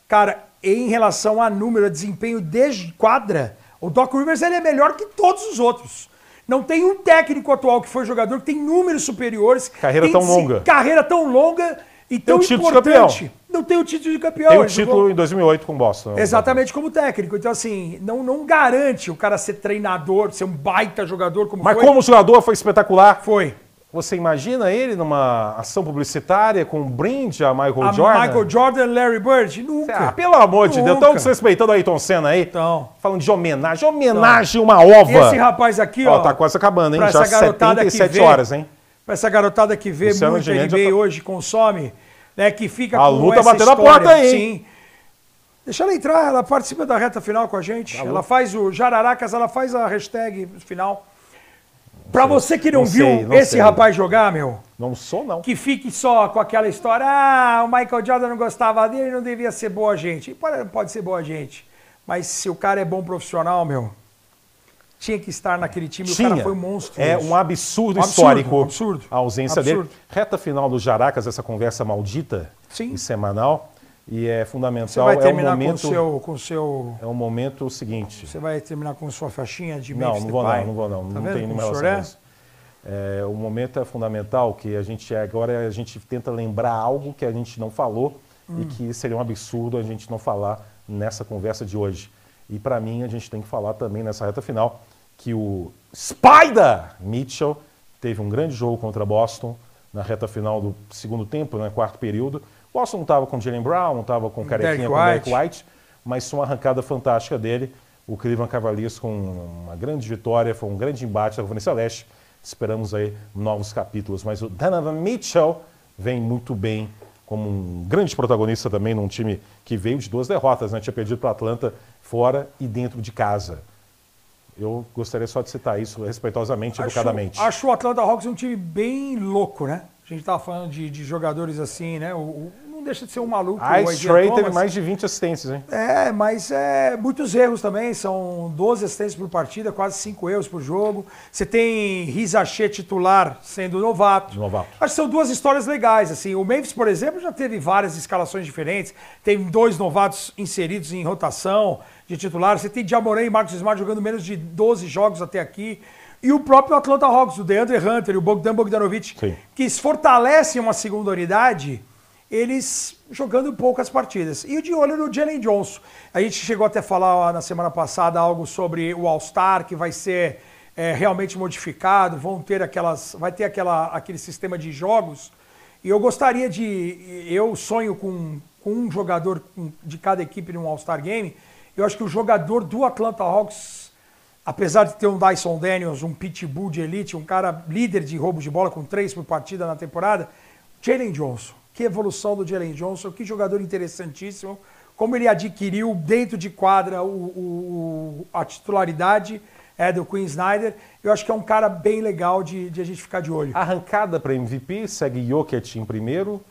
Cara, em relação a número, a desempenho de quadra, o Doc Rivers ele é melhor que todos os outros. Não tem um técnico atual que foi jogador que tem números superiores. Carreira tão longa. Carreira tão longa e tão importante. Não tem o título de campeão. Tem o título em 2008 com o Boston. Exatamente, como técnico. Então, assim, não garante o cara ser treinador, ser um baita jogador como Mas foi. como jogador foi espetacular. Foi. Você imagina ele numa ação publicitária com um brinde a Michael Jordan? Michael Jordan, Larry Bird? Nunca. Pelo amor de Deus, estão desrespeitando a Ayrton Senna aí. Então. Falando de homenagem. Homenagem, uma ova. E esse rapaz aqui, ó. Tá quase acabando, hein? Já essa garotada 77 horas, hein? Pra essa garotada que vê muito NBA hoje, consome, né? Que fica a com luta essa batendo história. A porta aí. Sim. Deixa ela entrar, ela participa da reta final com a gente. Ela faz o Jararacas, ela faz a hashtag final. Pra você que não viu esse rapaz jogar, meu... Não sou, não. Que fique só com aquela história, o Michael Jordan não gostava dele, não devia ser boa gente. Pode ser boa gente, mas se o cara é bom profissional, meu, tinha que estar naquele time, o cara foi um monstro. É um absurdo histórico absurdo, a ausência dele. Reta final do Jaracas, essa conversa maldita e semanal. E é fundamental. Você vai terminar com o seu... É um momento seguinte. Você vai terminar com sua faixinha de Memphis Depay? Não vou não. Tá não tem nenhuma relação com isso. O momento é fundamental que a gente tenta lembrar algo que a gente não falou e que seria um absurdo a gente não falar nessa conversa de hoje. E para mim a gente tem que falar também nessa reta final que o Spider Mitchell teve um grande jogo contra Boston na reta final do segundo tempo, né, quarto período. Boston não estava com Jaylen Brown, não estava com Carequinha, com Derek White, mas foi uma arrancada fantástica dele. O Cleveland Cavaliers com uma grande vitória, foi um grande embate da Conferência Leste. Esperamos aí novos capítulos, mas o Donovan Mitchell vem muito bem como um grande protagonista também num time que veio de 2 derrotas, né? Tinha perdido para Atlanta fora e dentro de casa. Eu gostaria só de citar isso respeitosamente, educadamente. Acho o Atlanta Hawks um time bem louco, né? A gente estava falando de jogadores assim, né? Não deixa de ser um maluco. Ice Trae teve mais de 20 assistências, hein? Mas muitos erros também. São 12 assistências por partida, quase 5 erros por jogo. Você tem Rizaché titular sendo novato. Acho que são 2 histórias legais. Assim. O Memphis, por exemplo, já teve várias escalações diferentes. Tem 2 novatos inseridos em rotação de titular. Você tem Jamoran e Marcus Smart jogando menos de 12 jogos até aqui. E o próprio Atlanta Hawks, o DeAndre Hunter e o Bogdan Bogdanovic, que fortalecem uma segunda unidade, eles jogando poucas partidas. E o de olho no Jalen Johnson. A gente chegou até a falar na semana passada algo sobre o All-Star, que vai ser realmente modificado, vai ter aquele sistema de jogos. E eu gostaria eu sonho com um jogador de cada equipe num All-Star Game. Eu acho que o jogador do Atlanta Hawks, apesar de ter um Dyson Daniels, um pitbull de elite, um cara líder de roubo de bola com 3 por partida na temporada, Jalen Johnson. Que evolução do Jalen Johnson, que jogador interessantíssimo, como ele adquiriu dentro de quadra a titularidade do Quinn Snyder. Eu acho que é um cara bem legal de a gente ficar de olho. Arrancada para MVP, segue Jokic em primeiro,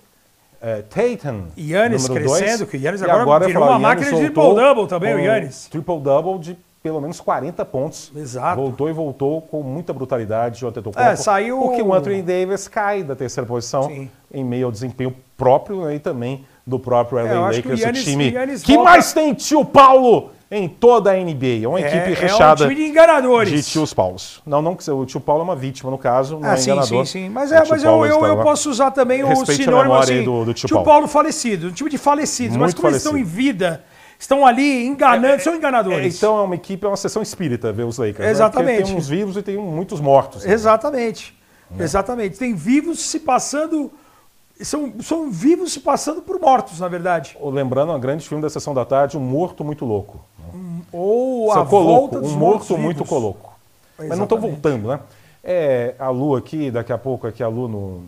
Tatum, Giannis número crescendo, 2, que o Giannis agora virou uma máquina de triple-double também, o Giannis. Triple-double de pelo menos 40 pontos. Exato. Voltou com muita brutalidade o Antetokounmpo. Saiu... Porque o Anthony Davis cai da 3ª posição em meio ao desempenho próprio, né, e também do próprio LA Lakers, o time que mais tem tio Paulo em toda a NBA. É uma equipe recheada um time de enganadores. de tios Paulos. Não que o tio Paulo é uma vítima, no caso, não é enganador. Sim. Mas eu posso usar também o sinônimo assim, do tio Paulo falecido, um time de falecidos. Mas como eles estão em vida, estão ali enganando, são enganadores. Então é uma equipe, é uma sessão espírita ver os Lakers. Exatamente. Né? Porque tem uns vivos e tem muitos mortos. Né? Exatamente. Tem vivos se passando... São vivos se passando por mortos, na verdade. Lembrando, um grande filme da Sessão da Tarde, Um Morto Muito Louco. Ou A Volta dos Um Mortos Morto Muito Vivos. Coloco. Mas não estou voltando, né? A Lu aqui, daqui a pouco, aqui a Lu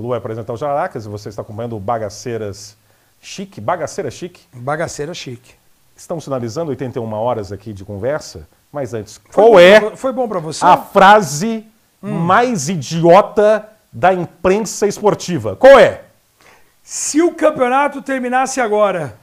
vai apresentar o Jararacas e você está acompanhando o Bagaceiras Chique. Bagaceira Chique. Bagaceira Chique. Estamos finalizando 81 horas aqui de conversa, mas antes, Foi bom para você? A frase mais idiota da imprensa esportiva? Qual é? Se o campeonato terminasse agora.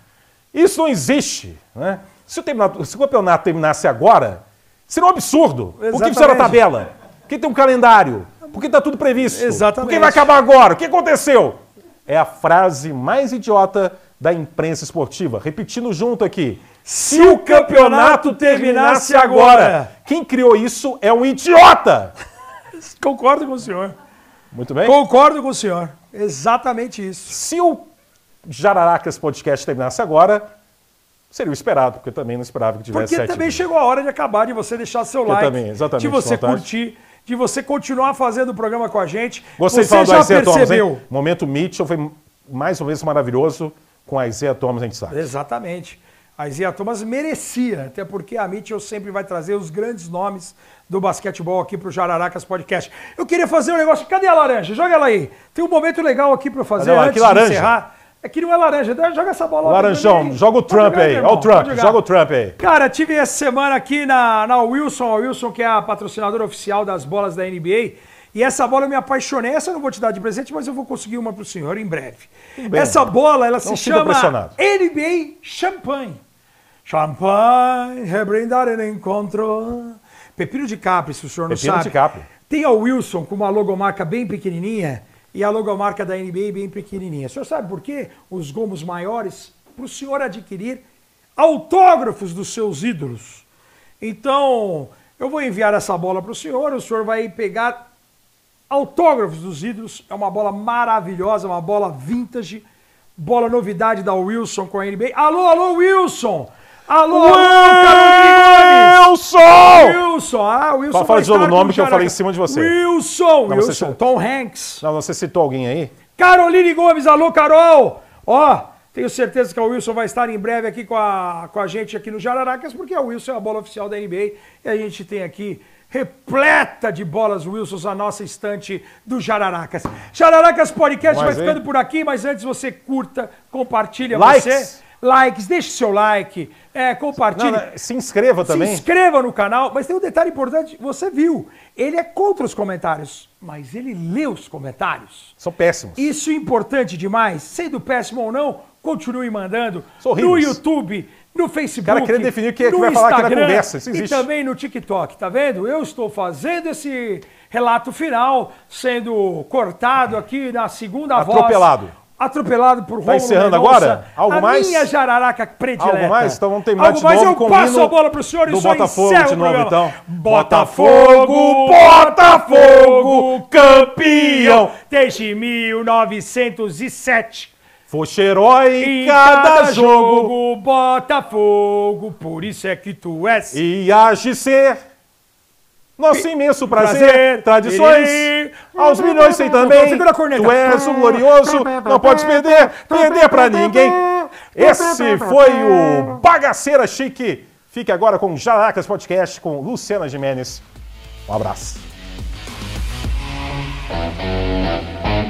Isso não existe, né? Se o campeonato terminasse agora, seria um absurdo. Exatamente. Por que precisa da tabela? Porque tem um calendário? Porque está tudo previsto? Exatamente. Porque vai acabar agora? O que aconteceu? É a frase mais idiota da imprensa esportiva. Repetindo junto aqui. Se o campeonato terminasse agora. Quem criou isso é um idiota! Concordo com o senhor. Muito bem? Concordo com o senhor. Exatamente isso. Se o Jararacas Podcast terminasse agora, seria o esperado, porque eu também não esperava que tivesse Porque também chegou a hora de acabar, de você deixar seu like, também, exatamente, de você vontade. curtir, de você continuar fazendo o programa com a gente. Você já do Isaiah Thomas, percebeu. hein? Momento Mitchell foi mais uma vez maravilhoso com a Isaiah Thomas, a gente sabe. Exatamente. A Isaiah Thomas merecia, até porque a Mitchell sempre vai trazer os grandes nomes do basquetebol aqui pro Jararacas Podcast. Eu queria fazer um negócio. Cadê a laranja? Joga ela aí. Tem um momento legal aqui para fazer antes de encerrar. Aqui não é laranja, joga essa bola. Laranjão, joga o Trump aí. Olha o Trump, joga o Trump aí. Cara, tive essa semana aqui na Wilson, a Wilson que é a patrocinadora oficial das bolas da NBA, e essa bola eu me apaixonei. Essa eu não vou te dar de presente, mas eu vou conseguir uma pro senhor em breve. Bem, essa bola, ela se chama pressionado. NBA Champagne. Champagne, rebrindar em encontro. Pepino de Capri, se o senhor não Pepino sabe. de Capri. Tem a Wilson com uma logomarca bem pequenininha e a logomarca da NBA bem pequenininha. O senhor sabe por quê? Os gomos maiores, para o senhor adquirir autógrafos dos seus ídolos. Então, eu vou enviar essa bola para o senhor vai pegar autógrafos dos ídolos. É uma bola maravilhosa, uma bola vintage, bola novidade da Wilson com a NBA. Alô, Wilson! Alô, Carolina Gomes! Wilson! Ah, Wilson. Fala de novo o nome que eu falei em cima de você. Wilson. Tom Hanks. Não, você citou alguém aí? Caroline Gomes, alô, Carol! Ó, tenho certeza que o Wilson vai estar em breve aqui com a gente aqui no Jararacas, porque o Wilson é a bola oficial da NBA e a gente tem aqui repleta de bolas Wilsons a nossa estante do Jararacas. Jararacas Podcast vai ficando por aqui, mas antes você curta, compartilha likes, deixe seu like, compartilhe. Se inscreva também. Se inscreva no canal, mas tem um detalhe importante, você viu, ele é contra os comentários, mas ele lê os comentários. São péssimos. Isso é importante demais, sendo péssimo ou não, continue mandando no YouTube, no Facebook, o cara queria definir o que no vai Instagram, falar aqui na conversa, isso existe. E também no TikTok, tá vendo? Eu estou fazendo esse relato final, sendo cortado aqui na segunda voz. Atropelado por Rômulo Tá encerrando Mendonça, agora? Algo mais? minha jararaca predileta. Algo mais? Então vamos terminar de novo eu com o passo hino a bola pro senhor e só Botafogo encerro de o novo, programa. então. Botafogo, campeão desde 1907. Foste herói em cada jogo. Botafogo, por isso é que tu és. E age ser nosso imenso prazer, tradições, aos milhões sei também, tu és o glorioso, não podes perder pra ninguém. Esse foi o Bagaceira Chique. Fique agora com o Jararacas Podcast com Luciana Gimenez. Um abraço.